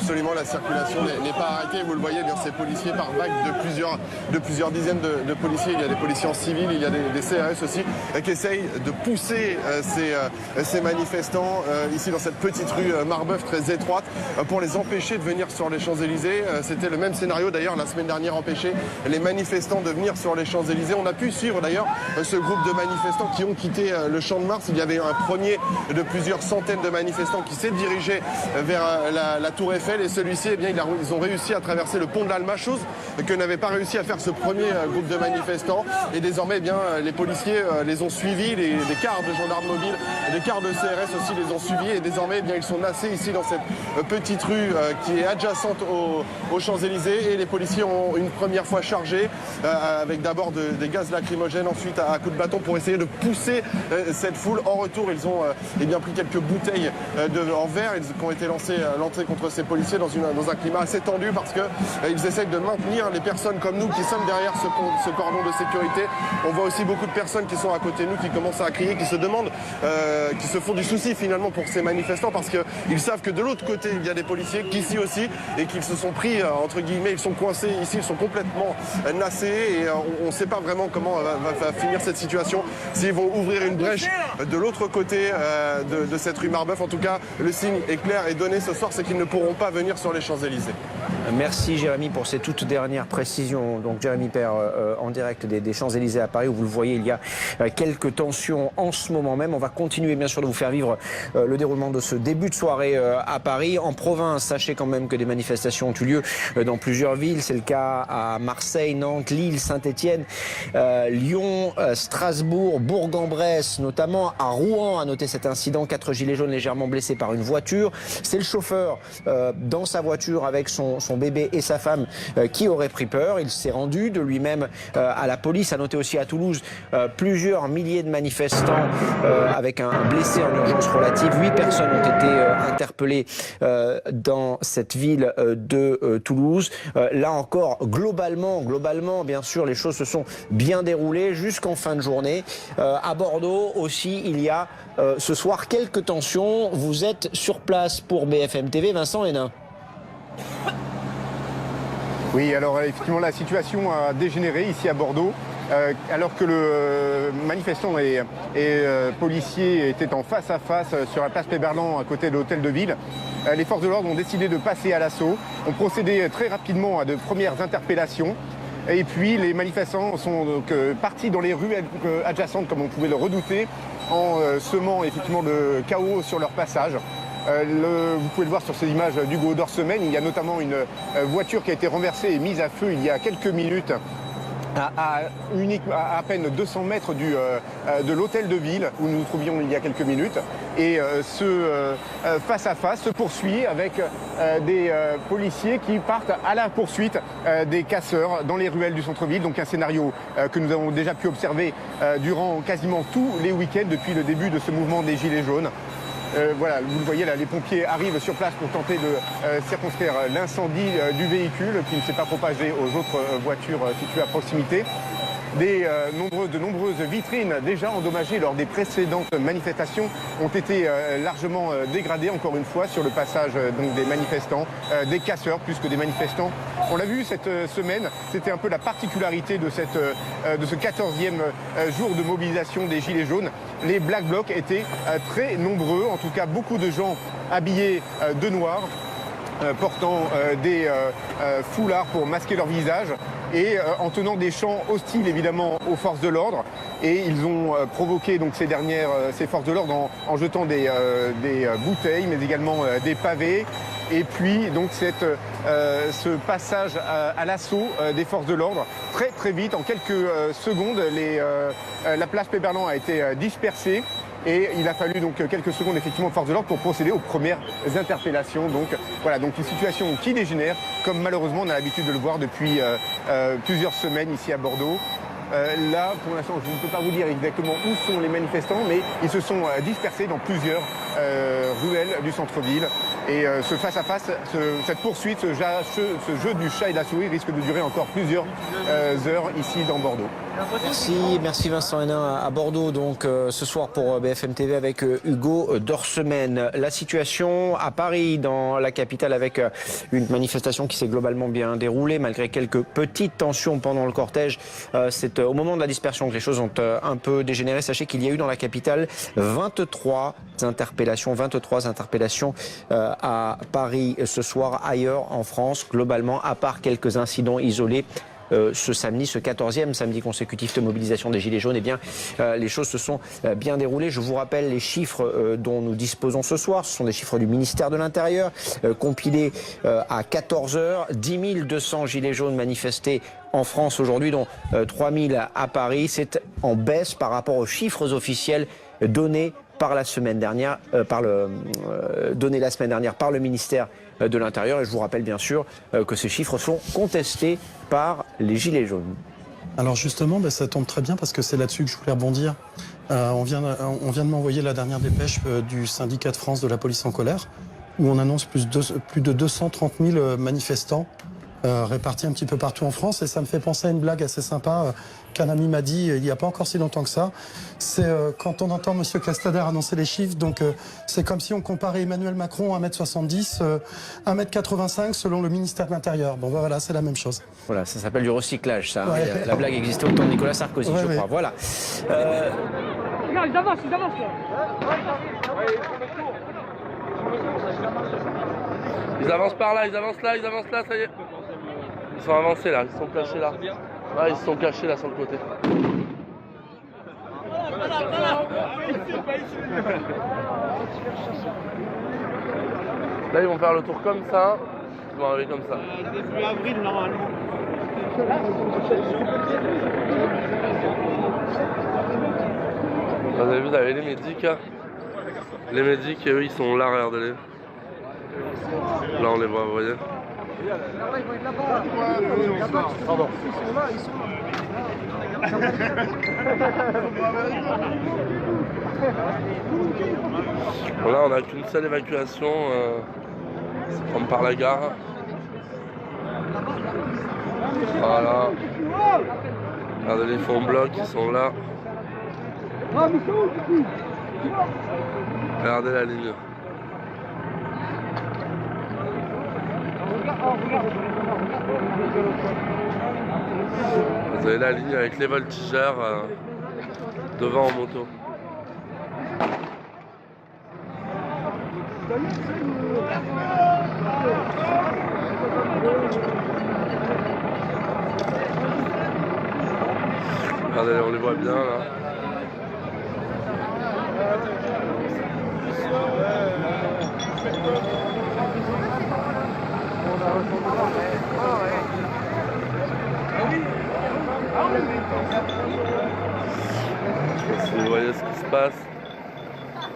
absolument, la circulation n'est pas arrêtée. Vous le voyez, bien, ces policiers par vague de plusieurs dizaines de policiers. Il y a des policiers en civil, il y a des CRS aussi, qui essayent de pousser ces manifestants ici dans cette petite rue Marbeuf très étroite pour les empêcher de venir sur les Champs-Élysées. C'était le même scénario d'ailleurs la semaine dernière, empêcher les manifestants de venir sur les Champs-Élysées. On a pu suivre d'ailleurs ce groupe de manifestants qui ont quitté le Champ de Mars. Il y avait un premier de plusieurs centaines de manifestants qui s'est dirigé vers la Tour Eiffel, et celui-ci, eh bien, ils ont réussi à traverser le pont de l'Alma, chose que n'avait pas réussi à faire ce premier groupe de manifestants. Et désormais, eh bien, les policiers les ont suivis, les cars de gendarmes mobiles, les cars de CRS aussi les ont suivis, et désormais, eh bien, ils sont massés ici dans cette petite rue qui est adjacente aux Champs-Élysées, et les policiers ont une première fois chargé avec d'abord des gaz lacrymogènes, ensuite à coups de bâton pour essayer de pousser cette foule. En retour, ils ont eh bien, pris quelques bouteilles en verre qui ont été lancées l'entrée contre ces policiers dans un climat assez tendu, parce qu'ils essayent de maintenir les personnes comme nous qui sommes derrière ce cordon de sécurité. On voit aussi beaucoup de personnes qui sont à côté de nous, qui commencent à crier, qui se demandent, qui se font du souci finalement pour ces manifestants, parce qu'ils savent que de l'autre côté il y a des policiers qu'ici aussi, et qu'ils se sont pris entre guillemets, ils sont coincés ici, ils sont complètement nassés, et on ne sait pas vraiment comment va finir cette situation, s'ils vont ouvrir une brèche de l'autre côté de cette rue Marbeuf. En tout cas, le signe est clair et donné ce soir, c'est qu'ils ne pourront pas venir sur les Champs-Élysées. Merci Jérémy pour ces toutes dernières précisions. Donc Jérémy Père en direct des Champs-Élysées à Paris, où vous le voyez, il y a quelques tensions en ce moment même. On va continuer bien sûr de vous faire vivre le déroulement de ce début de soirée à Paris. En province, sachez quand même que des manifestations ont eu lieu dans plusieurs villes. C'est le cas à Marseille, Nantes, Lille, Saint-Étienne, Lyon, Strasbourg, Bourg-en-Bresse, notamment à Rouen. À noter cet incident, 4 gilets jaunes légèrement blessés par une voiture. C'est le chauffeur dans sa voiture avec son bébé et sa femme qui aurait pris peur. Il s'est rendu de lui-même à la police. À noter aussi à Toulouse plusieurs milliers de manifestants avec un blessé en urgence relative. 8 personnes ont été interpellées dans cette ville de Toulouse. Là encore, globalement, bien sûr, les choses se sont bien déroulées jusqu'en fin de journée. À Bordeaux aussi, il y a ce soir quelques tensions. Vous êtes sur place pour BFM TV, Vincent Hénin. Oui, alors effectivement la situation a dégénéré ici à Bordeaux. Alors que le manifestant et policiers étaient en face à face sur la place Péberlan à côté de l'hôtel de ville, les forces de l'ordre ont décidé de passer à l'assaut, ont procédé très rapidement à de premières interpellations. Et puis les manifestants sont donc partis dans les rues adjacentes, comme on pouvait le redouter, en semant effectivement le chaos sur leur passage. Vous pouvez le voir sur ces images d'Hugo Dorsemène. Il y a notamment une voiture qui a été renversée et mise à feu il y a quelques minutes à peine 200 mètres de l'hôtel de ville où nous nous trouvions il y a quelques minutes. Et ce face-à-face se poursuit avec des policiers qui partent à la poursuite des casseurs dans les ruelles du centre-ville. Donc un scénario que nous avons déjà pu observer durant quasiment tous les week-ends depuis le début de ce mouvement des Gilets jaunes. Voilà, vous le voyez là, les pompiers arrivent sur place pour tenter de circonscrire l'incendie du véhicule qui ne s'est pas propagé aux autres voitures situées à proximité. De nombreuses vitrines déjà endommagées lors des précédentes manifestations ont été largement dégradées encore une fois sur le passage donc, des manifestants, des casseurs plus que des manifestants. On l'a vu cette semaine, c'était un peu la particularité de ce 14e jour de mobilisation des Gilets jaunes. Les Black Blocs étaient très nombreux, en tout cas beaucoup de gens habillés de noir, portant des foulards pour masquer leur visage et en tenant des chants hostiles évidemment aux forces de l'ordre. Et ils ont provoqué donc ces forces de l'ordre en jetant des bouteilles, mais également des pavés. Et puis donc ce passage à l'assaut des forces de l'ordre, très très vite, en quelques secondes, la place Péberlan a été dispersée. Et il a fallu donc quelques secondes effectivement aux forces de l'ordre pour procéder aux premières interpellations. Donc voilà, donc une situation qui dégénère, comme malheureusement on a l'habitude de le voir depuis plusieurs semaines ici à Bordeaux. Là, pour l'instant, je ne peux pas vous dire exactement où sont les manifestants, mais ils se sont dispersés dans plusieurs ruelles du centre-ville. Et ce face-à-face, cette poursuite, ce jeu du chat et de la souris risque de durer encore plusieurs heures ici dans Bordeaux. Merci Vincent Hénin à Bordeaux, donc ce soir pour BFM TV avec Hugo Dorsemène. La situation à Paris, dans la capitale, avec une manifestation qui s'est globalement bien déroulée, malgré quelques petites tensions pendant le cortège. C'est au moment de la dispersion que les choses ont un peu dégénéré. Sachez qu'il y a eu dans la capitale 23 interpellations à Paris ce soir, ailleurs en France, globalement, à part quelques incidents isolés. Ce samedi, ce 14e samedi consécutif de mobilisation des Gilets jaunes, eh bien, les choses se sont bien déroulées. Je vous rappelle les chiffres dont nous disposons ce soir. Ce sont des chiffres du ministère de l'Intérieur, compilés à 14h. 10 200 Gilets jaunes manifestés en France aujourd'hui, dont 3 000 à Paris. C'est en baisse par rapport aux chiffres officiels donnés par la semaine dernière, par le ministère de l'Intérieur. Et je vous rappelle bien sûr que ces chiffres sont contestés par les Gilets jaunes. Alors justement, ça tombe très bien parce que c'est là-dessus que je voulais rebondir. On vient de m'envoyer la dernière dépêche du syndicat de France de la police en colère, où on annonce plus de 230 000 manifestants répartis un petit peu partout en France. Et ça me fait penser à une blague assez sympa qu'un ami m'a dit il n'y a pas encore si longtemps que ça. C'est quand on entend M. Castaner annoncer les chiffres, donc c'est comme si on comparait Emmanuel Macron à 1m70, 1m85 selon le ministère de l'Intérieur. Bon voilà, c'est la même chose. Voilà, ça s'appelle du recyclage, ça. Ouais. La blague existait au temps de Nicolas Sarkozy, je crois. Voilà. Regarde, ils avancent là. Ils avancent par là, ils avancent là, ça y est. Ils sont avancés là, ils sont cachés là. Ouais, ils se sont cachés là sur le côté. Là, ils vont faire le tour comme ça. Ils vont arriver comme ça. Début avril, normalement. Vous avez vu, vous avez les médics. Les médics, eux, ils sont là, regardez-les. Là, on les voit, vous voyez. Pardon. Là, on n'a qu'une seule évacuation, on part la gare. Voilà. Regardez les fonds blocs, ils sont là. Regardez la ligne. Vous avez la ligne avec les voltigeurs devant en moto. Regardez, on les voit bien là. Je sais pas si vous voyez ce qui se passe.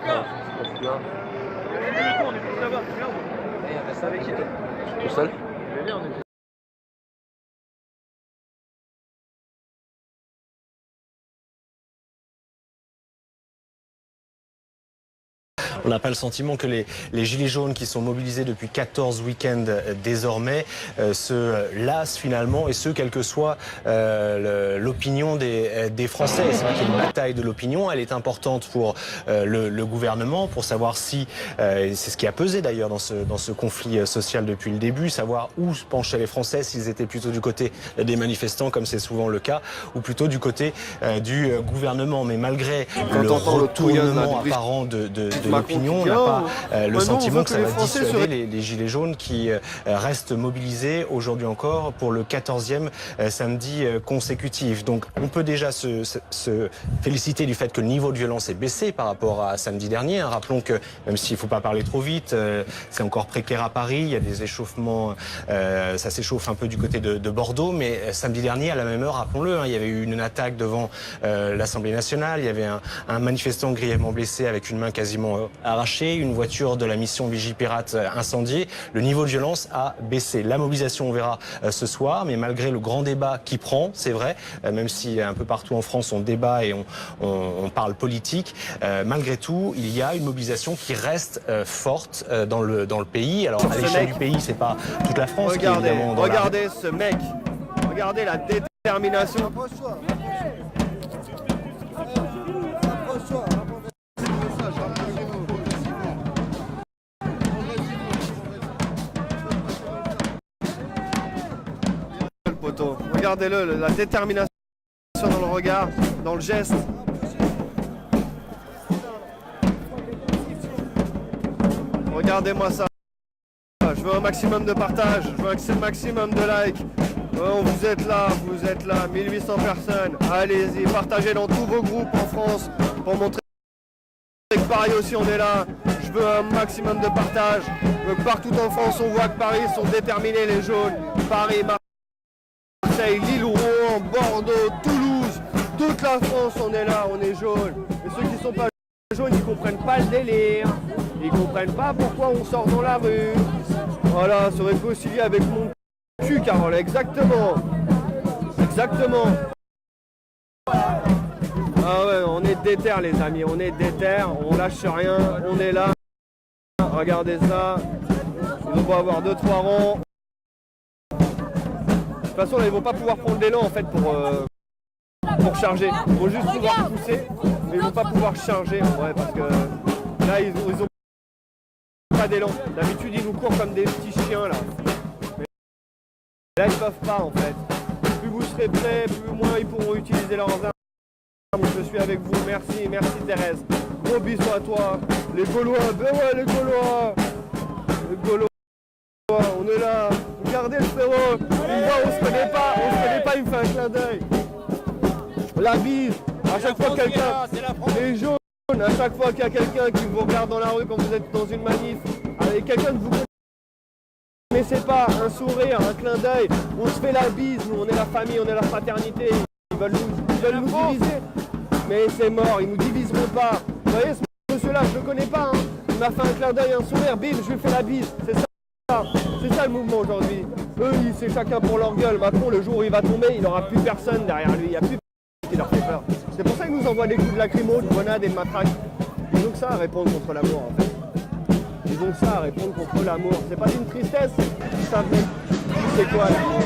Ah, ça se passe bien. Tout seul? On n'a pas le sentiment que les Gilets jaunes qui sont mobilisés depuis 14 week-ends désormais se lassent finalement, et ce, quelle que soit l'opinion des Français. C'est vrai qu'il y a une bataille de l'opinion, elle est importante pour le gouvernement, pour savoir si, c'est ce qui a pesé d'ailleurs dans ce conflit social depuis le début, savoir où se penchaient les Français, s'ils étaient plutôt du côté des manifestants, comme c'est souvent le cas, ou plutôt du côté du gouvernement. Mais malgré le retournement apparent de l'opinion, on n'a pas le sentiment que ça va dissuader les Gilets jaunes qui restent mobilisés aujourd'hui encore pour le 14e samedi consécutif. Donc on peut déjà se féliciter du fait que le niveau de violence est baissé par rapport à samedi dernier. Rappelons que, même s'il ne faut pas parler trop vite, c'est encore précaire à Paris, il y a des échauffements, ça s'échauffe un peu du côté de Bordeaux, mais samedi dernier, à la même heure, rappelons-le, il y avait eu une attaque devant l'Assemblée nationale, il y avait un manifestant grièvement blessé avec une main quasiment arrachée, une voiture de la mission Vigipirate incendiée. Le niveau de violence a baissé. La mobilisation, on verra ce soir, mais malgré le grand débat qui prend, c'est vrai, même si un peu partout en France on débat et on parle politique, malgré tout, il y a une mobilisation qui reste forte dans le pays. Alors à l'échelle du pays, c'est pas toute la France. Regardez ce mec, regardez la détermination. Regardez-le, la détermination dans le regard, dans le geste. Regardez-moi ça. Je veux un maximum de partage, je veux un maximum de likes. Vous êtes là, 1800 personnes. Allez-y, partagez dans tous vos groupes en France pour montrer que Paris aussi on est là. Je veux un maximum de partage. Je veux que partout en France on voit que Paris sont déterminés les jaunes. Paris, Marseille, Lille, Rouen, Bordeaux, Toulouse, toute la France on est là, on est jaune. Et ceux qui sont pas jaunes, ils comprennent pas le délire. Ils comprennent pas pourquoi on sort dans la rue. Voilà, se réconcilier avec mon cul, Carole, exactement. Exactement. Ah ouais, on est déter les amis, on est déter, on lâche rien, on est là. Regardez ça. Ils vont avoir 2-3 rangs. De toute façon là, ils vont pas pouvoir prendre l'élan en fait pour charger. Ils vont juste pouvoir pousser, mais ils vont pas pouvoir charger en vrai parce que là ils ont pas d'élan. D'habitude ils nous courent comme des petits chiens là. Mais là ils peuvent pas en fait. Plus vous serez prêts, plus moins ils pourront utiliser leurs armes. Je suis avec vous, merci Thérèse. Gros bisous à toi. Les Gaulois, ben ouais les Gaulois. Les Gaulois, on est là. Regardez le frérot. Il me voit, on se connaît pas, il me fait un clin d'œil. La bise, à chaque fois quelqu'un, les jaunes, à chaque fois qu'il y a quelqu'un qui vous regarde dans la rue quand vous êtes dans une manif, avec quelqu'un que vous connaissez pas, un sourire, un clin d'œil, on se fait la bise, nous on est la famille, on est la fraternité, ils veulent nous diviser, mais c'est mort, ils nous diviseront pas. Vous voyez ce monsieur-là, je le connais pas, hein. Il m'a fait un clin d'œil, un sourire, bim, je lui fais la bise, c'est ça le mouvement aujourd'hui. Eux, c'est chacun pour leur gueule. Macron, le jour où il va tomber, il n'aura plus personne derrière lui, il n'y a plus qui leur fait peur. C'est pour ça qu'ils nous envoient des coups de lacrymo, de grenades et de matraques. Ils ont que ça à répondre contre l'amour en fait. Ils ont que ça à répondre contre l'amour. C'est pas d'une tristesse, ça c'est quoi l'amour?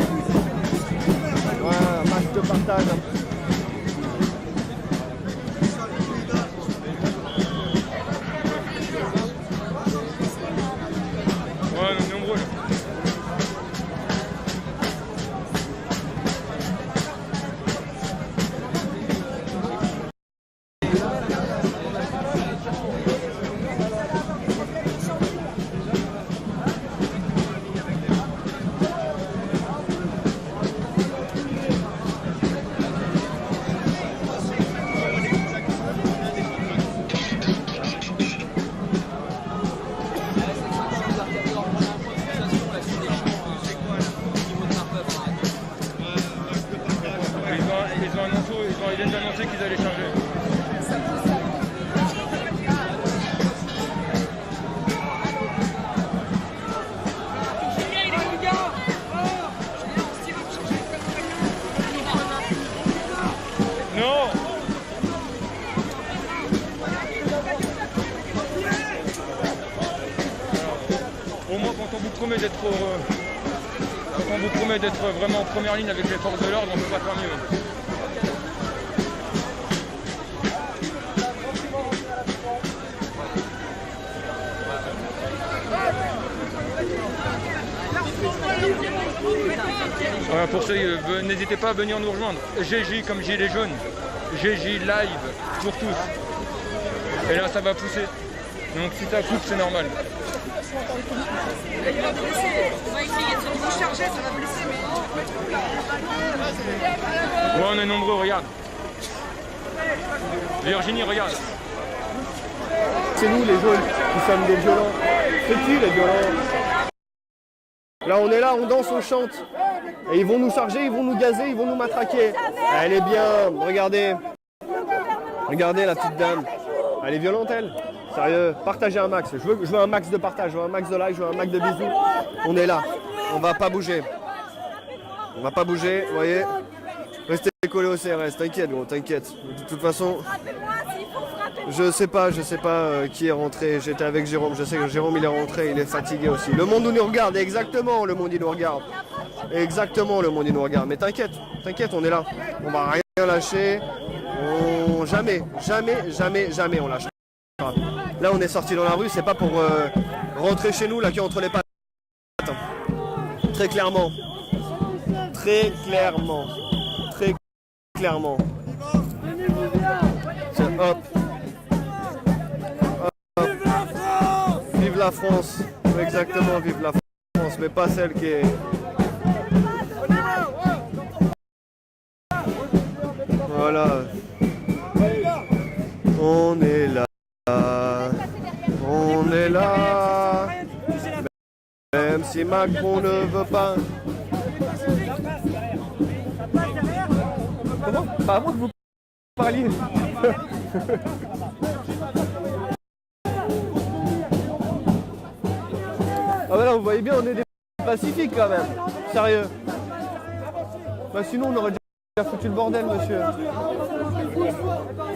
Ouais, un match de partage. Ouais, on est nombreux là. Ils viennent d'annoncer qu'ils allaient changer. Non. Au moins quand on vous promet d'être vraiment en première ligne avec les forces de l'ordre, on ne peut pas faire mieux. Pour ceux, n'hésitez pas à venir nous rejoindre. GJ comme Gilets jaunes. GJ live pour tous. Et là ça va pousser. Donc si ça coupe c'est normal. Il va blesser. On va essayer de se recharger, ça va blesser. Ouais, on est nombreux, regarde. Virginie, regarde. C'est nous les jaunes qui sommes des violents. C'est qui les violents? Là on est là, on danse, on chante. Et ils vont nous charger, ils vont nous gazer, ils vont nous matraquer. Elle est bien, regardez. Regardez la petite dame. Elle est violente elle. Sérieux, partagez un max. Je veux un max de partage, je veux un max de like, je veux un max de bisous. On est là, on va pas bouger. On va pas bouger, vous voyez. Restez collés au CRS, t'inquiète gros, t'inquiète. De toute façon, je sais pas qui est rentré. J'étais avec Jérôme, je sais que Jérôme il est rentré, il est fatigué aussi. Le monde nous regarde, exactement le monde il nous regarde. Exactement le monde il nous regarde. Mais t'inquiète, on est là. On va rien lâcher. Jamais on lâche. Là on est sorti dans la rue, c'est pas pour rentrer chez nous là qui entre les pattes. Très clairement. Très clairement. Très clairement. Hop. Hop. Vive la France. Exactement, vive la France, mais pas celle qui est... Voilà. On est là. On est là. Même si Macron ne veut pas. Comment? Pas à moi que vous parliez. Ah bah là, vous voyez bien, on est des pacifiques quand même. Sérieux. Bah sinon, on aurait déjà foutu le bordel, monsieur.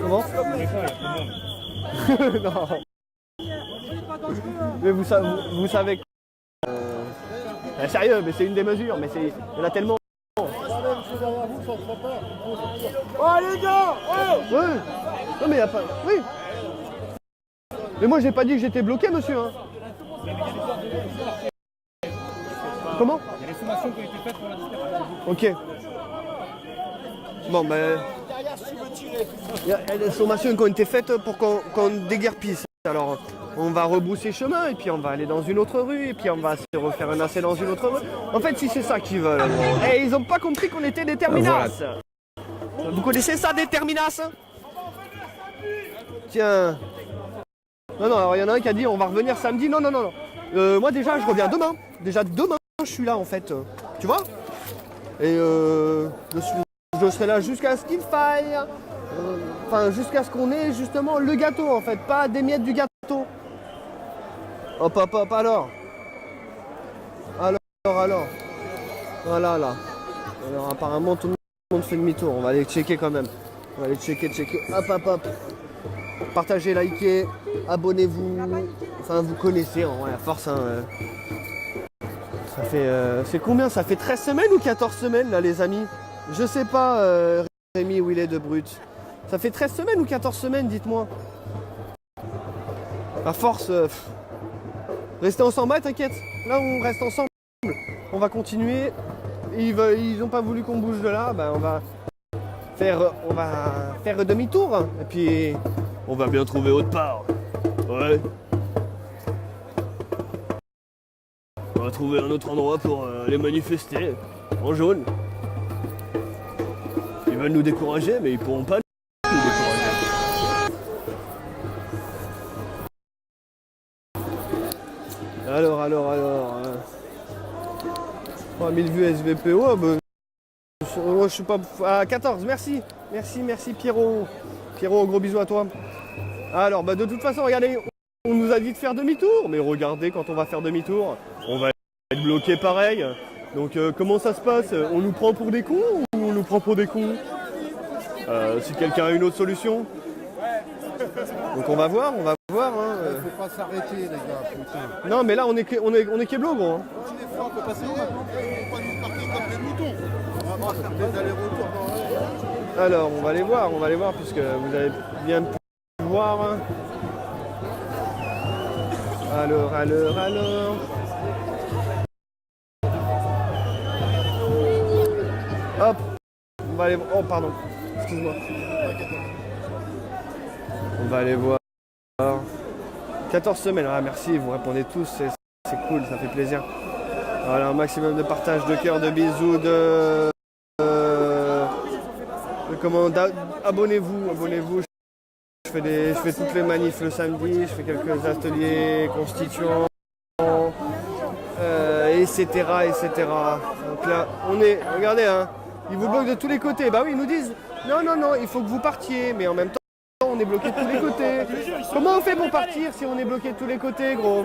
Comment? Non. Mais vous savez. Sérieux, mais c'est une des mesures, mais il y en a tellement. Oh les gars! Oh ouais. Non mais y a pas. Oui. Mais moi j'ai pas dit que j'étais bloqué, monsieur. Hein. Comment? Il y a des sommations qui ont été faites pour la dispersion. Ok. Bon ben. Il y a des sommations qui ont été faites pour qu'on déguerpisse. Alors on va rebrousser chemin et puis on va aller dans une autre rue et puis on va se refaire un assez dans une autre rue. En fait si c'est ça qu'ils veulent. Et ils ont pas compris qu'on était des terminas. Voilà. Vous connaissez ça des terminas? Tiens. Non, alors il y en a un qui a dit on va revenir samedi. Non. Moi déjà je reviens demain. Déjà demain je suis là en fait. Tu vois? Et je serai là jusqu'à ce qu'il faille. Enfin jusqu'à ce qu'on ait justement le gâteau en fait. Pas des miettes du gâteau. Hop alors. Alors. Voilà là. Alors apparemment tout le monde fait demi-tour. On va aller checker quand même. On va aller checker. Hop. Partagez, likez, abonnez-vous. Enfin, vous connaissez, en vrai, à force. Hein, ça fait. C'est combien? Ça fait 13 semaines ou 14 semaines, là, les amis? Je sais pas, Rémi, où il est de brut. Ça fait 13 semaines ou 14 semaines, dites-moi. À force. Restez ensemble, ouais, t'inquiète. Là, on reste ensemble. On va continuer. Ils ont pas voulu qu'on bouge de là. Ben, on va faire demi-tour. Et puis. On va bien trouver autre part. Ouais. On va trouver un autre endroit pour aller manifester. En jaune. Ils veulent nous décourager, mais ils pourront pas nous décourager. Alors. 3000 vues SVPO. Ben, je suis pas. À 14, merci. Merci Pierrot. Pierrot, gros bisous à toi. Alors, bah de toute façon, regardez, on nous a dit de faire demi-tour, mais regardez, quand on va faire demi-tour, on va être bloqué pareil. Donc, comment ça se passe? On nous prend pour des cons ou on nous prend pour des cons? Si quelqu'un a une autre solution. Donc, on va voir. Hein. Faut pas s'arrêter, les gars, putain. Non, mais là, on est Keblo, gros. Hein. On peut passer où maintenant? On va nous partir comme des moutons. On va faire des allers-retours dans la... Alors, on va aller voir, puisque vous avez bien pu voir. Hein. Alors. Hop. On va aller... Oh, pardon. Excuse-moi. On va aller voir. 14 semaines. Ah, merci, vous répondez tous. C'est cool, ça fait plaisir. Voilà, un maximum de partage, de cœur, de bisous, abonnez-vous. Je fais toutes les manifs le samedi, je fais quelques ateliers constituants, etc. Donc là, regardez, hein, ils vous bloquent de tous les côtés. Bah oui, ils nous disent, non, il faut que vous partiez, mais en même temps, on est bloqué de tous les côtés. Comment on fait pour partir si on est bloqué de tous les côtés, gros?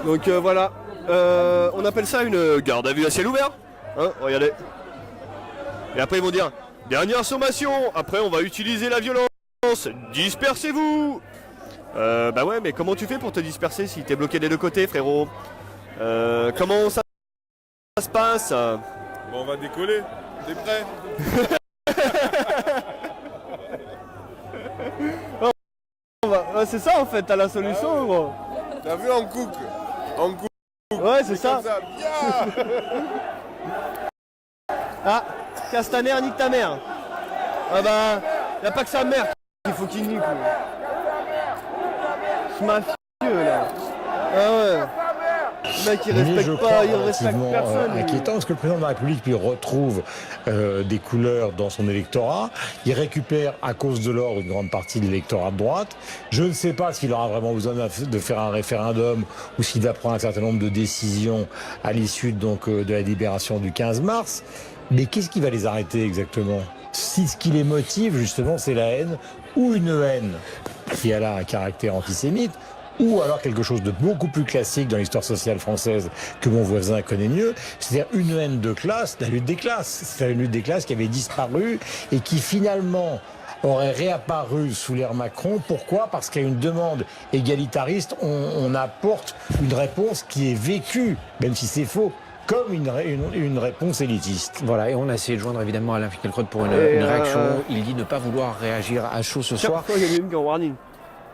Donc voilà, on appelle ça une garde à vue à ciel ouvert. Hein, regardez. Et après ils vont dire, dernière sommation, après on va utiliser la violence, dispersez-vous. Bah ouais, mais comment tu fais pour te disperser si t'es bloqué des deux côtés, frérot? Comment ça se passe? Bon, on va décoller, t'es prêt? C'est ça en fait, t'as la solution, gros. T'as vu en cook? Ouais, c'est ça. Bien. Ah, Castaner, nique ta mère. Ah bah, y a pas que sa mère qu'il faut qu'il nique. Ce mafieux là. Ah ouais. Le mec il respecte pas, il respecte personne. Inquiétant parce que le président de la République lui retrouve des couleurs dans son électorat. Il récupère à cause de l'ordre une grande partie de l'électorat de droite. Je ne sais pas s'il aura vraiment besoin de faire un référendum ou s'il va prendre un certain nombre de décisions à l'issue donc de la libération du 15 mars. Mais qu'est-ce qui va les arrêter exactement? Si ce qui les motive justement c'est la haine ou une haine qui a là un caractère antisémite, ou alors quelque chose de beaucoup plus classique dans l'histoire sociale française que mon voisin connaît mieux, c'est-à-dire une haine de classe, la lutte des classes. C'est-à-dire une lutte des classes qui avait disparu et qui finalement aurait réapparu sous l'ère Macron. Pourquoi? Parce qu'il y a une demande égalitariste, on apporte une réponse qui est vécue, même si c'est faux, comme une réponse élitiste. Voilà, et on a essayé de joindre évidemment Alain Finkielkraut pour une réaction. Il dit ne pas vouloir réagir à chaud ce soir. Il y a une qui est en warning.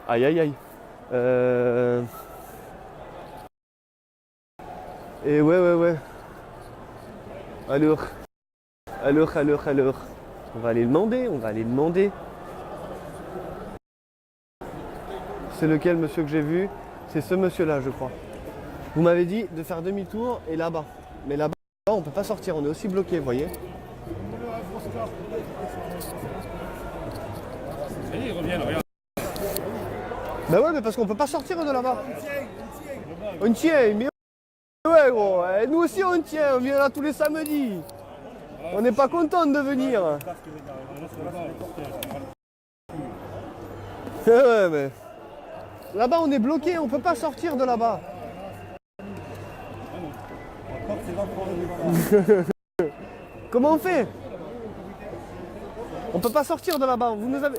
Aïe aïe aïe. Et ouais. Alors. On va aller demander. C'est lequel monsieur que j'ai vu? C'est ce monsieur-là, je crois. Vous m'avez dit de faire demi-tour et là-bas. Mais là-bas, on peut pas sortir, on est aussi bloqué, vous voyez. Il revient, regarde. Bah ouais, mais parce qu'on peut pas sortir de là-bas. On tient, mais ouais gros, et nous aussi on tient, on vient là tous les samedis. On n'est pas content de venir. Ouais, mais là-bas on est bloqué, on peut pas sortir de là-bas. Comment on fait? On peut pas sortir de là-bas, vous nous avez...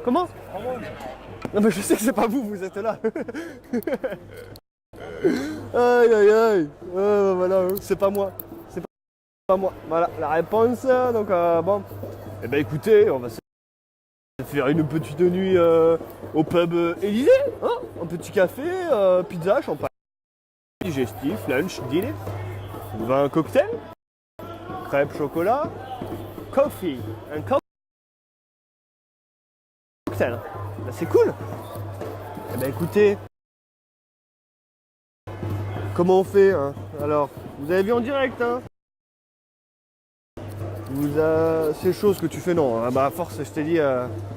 Comment? Non mais je sais que c'est pas vous, vous êtes là. Aïe aïe aïe. Voilà, c'est pas moi. C'est pas moi. Voilà la réponse. Donc bon. Eh ben écoutez, on va se faire une petite nuit au pub Élysée, hein, un petit café, pizza, champagne, digestif, lunch, dîner, vin, cocktail, crêpes, chocolat, coffee, un cocktail. Bah, c'est cool. Eh ben écoutez, comment on fait hein? Alors, vous avez vu en direct hein? Ces choses que tu fais non, hein? Bah à force je t'ai dit,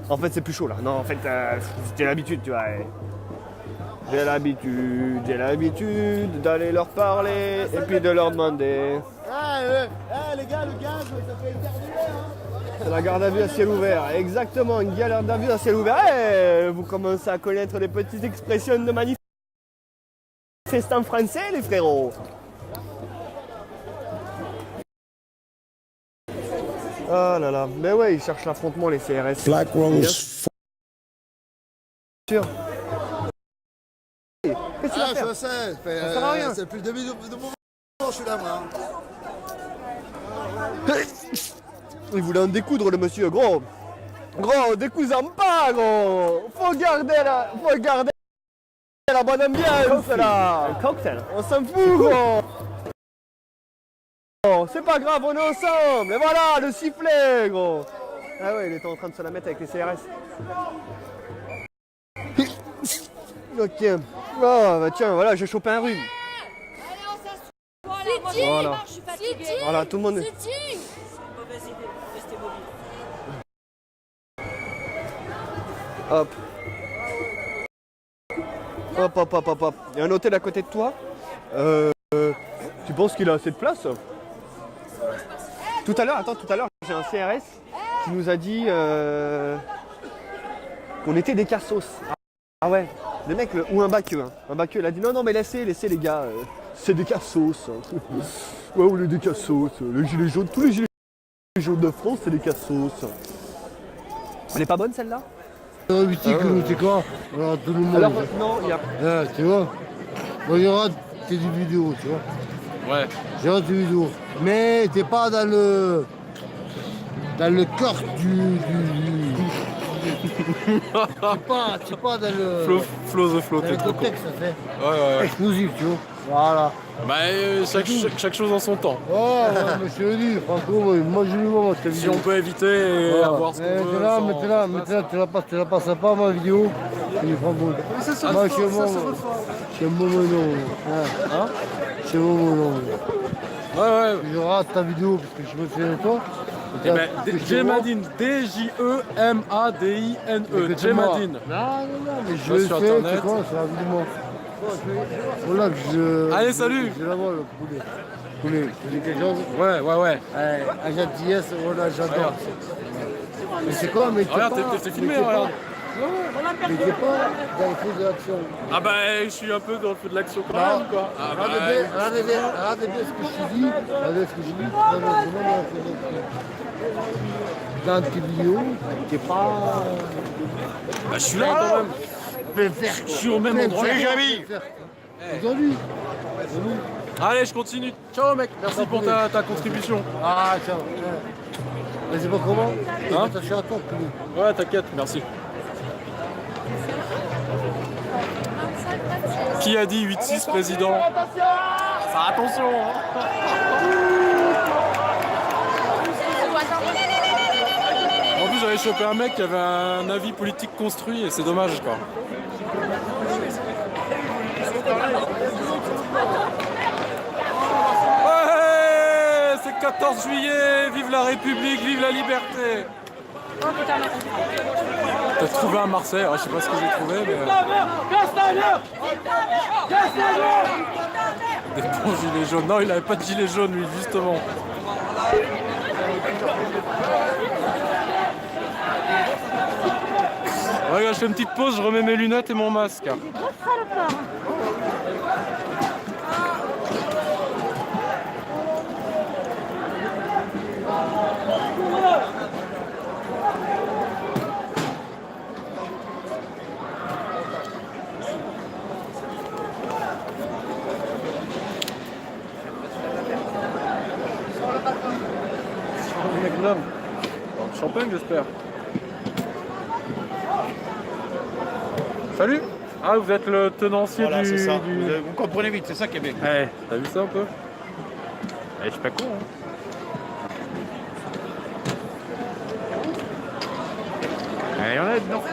en fait c'est plus chaud là. Non en fait j'ai l'habitude tu vois. J'ai l'habitude d'aller leur parler et puis de leur demander. Les gars, le gaz, ça fait éternuer hein. C'est la garde à vue à ciel ouvert, exactement, une garde à vue à ciel ouvert. Hey, vous commencez à connaître les petites expressions de manifestants français, les frérots. Ah là là, mais ouais, ils cherchent l'affrontement, les CRS. Black Rose. Sûr. Qu'est-ce que tu vas faire? Je sais, ça sert à rien. C'est depuis le début de mon moment, je suis là moi. Il voulait en découdre le monsieur, gros, décousant pas, gros. Faut garder la bonne ambiance là. Un cocktail. On s'en fout, gros. C'est pas grave, on est ensemble. Et voilà, le sifflet, gros. Ah ouais, il était en train de se la mettre avec les CRS. Ok. Oh bah tiens, voilà, j'ai chopé un rhume. Voilà. Voilà, tout le monde. Hop. Hop. Il y a un hôtel à côté de toi. Tu penses qu'il a assez de place? Tout à l'heure, j'ai un CRS qui nous a dit qu'on était des cassos. Ah ouais, le mec, ou un baqueux. Hein. Un baqueux, il a dit non, mais laissez les gars, c'est des cassos. Ouais, on est des cassos. Les gilets jaunes, tous les gilets jaunes de France, c'est des cassos. Elle est pas bonne celle-là? C'est quoi? Alors, tout le monde. Alors, non, il y a. Tu vois? Bon, il y aura des vidéos, tu vois? Ouais. Il y aura des vidéos. Mais t'es pas dans le corps du C'est pas dans le... Flow the flow, dans t'es le trop con. contexte, ça fait Ouais. explosif, tu vois. Voilà. Bah, chaque chose en son temps. Ouais, mais je te le dis, Franco, moi je lui vois ma Si on peut éviter et avoir ce qu'on veut. Maintenant, tu la passes pas ma vidéo. Tu dis Franco. Moi, je suis un bon mono. Hein? Je suis un bon mono. Ouais. Je rate ta vidéo parce que je me souviens de toi. Eh ben, Jemadine, D-J-E-M-A-D-I-N-E. Jemadine. Non, mais je Va le sur sais, Internet. c'est quoi, c'est rapidement. Voilà que je... Allez, salut. Je la vois, le poulet. Poulet, tu dis quelque chose? Ouais. La gentillesse, voilà, j'adore. Regarde. Mais c'est quoi, mais Regarde, t'es filmé, regarde. Mais t'es pas dans le feu de l'action. Ah bah, je suis un peu dans le feu de l'action quand Non. même, quoi. Ah bah, Regardez bien ce que je dis. Regardez ce que je dis. Dans tes vidéos, t'es pas... Bah, je suis là quand même. Je suis au même endroit. Salut, Jérémy. Aujourd'hui. Allez, je continue. Ciao, mec. Merci pour ta contribution. Ah, ciao. Mais c'est pas comment? Hein? Attaché à toi, poulet. Ouais, t'inquiète, merci. Qui a dit 8-6 président? Ça, attention hein. En plus, j'avais chopé un mec qui avait un avis politique construit et c'est dommage, quoi. Ouais, c'est le 14 juillet, vive la République, vive la liberté. T'as trouvé un Marseille, je sais pas ce que j'ai trouvé, mais... Des bons gilets jaunes. Non, il avait pas de gilet jaune, lui, justement. Regarde, je fais une petite pause, je remets mes lunettes et mon masque. Champagne, j'espère. Salut. Ah, vous êtes le tenancier voilà, du... c'est ça. du... Vous comprenez vite, c'est ça qui est bien. Eh, t'as vu ça un peu? Eh, je suis pas con, hein. Eh, il y en a dedans.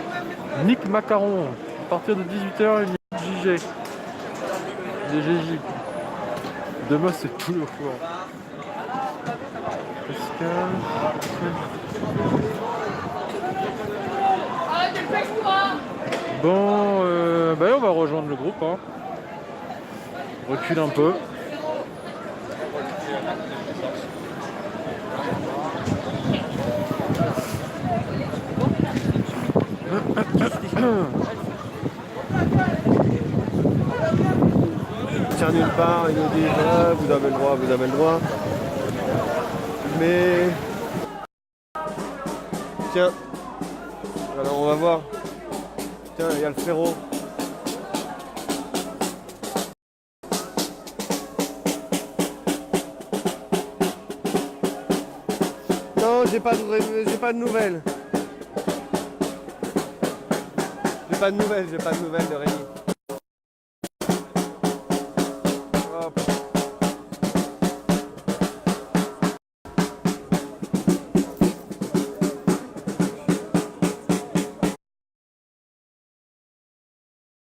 Nick Macaron. À partir de 18h, il y a JG. Des GJ. Demain, c'est tout le four. Bon, bah on va rejoindre le groupe. Hein. Recule un peu. Tiens nulle part, il nous dit ah, vous avez le droit. Mais tiens, alors on va voir. Tiens, il y a le frérot. Non, j'ai pas de nouvelles. J'ai pas de nouvelles de Rémi. Oh, putain.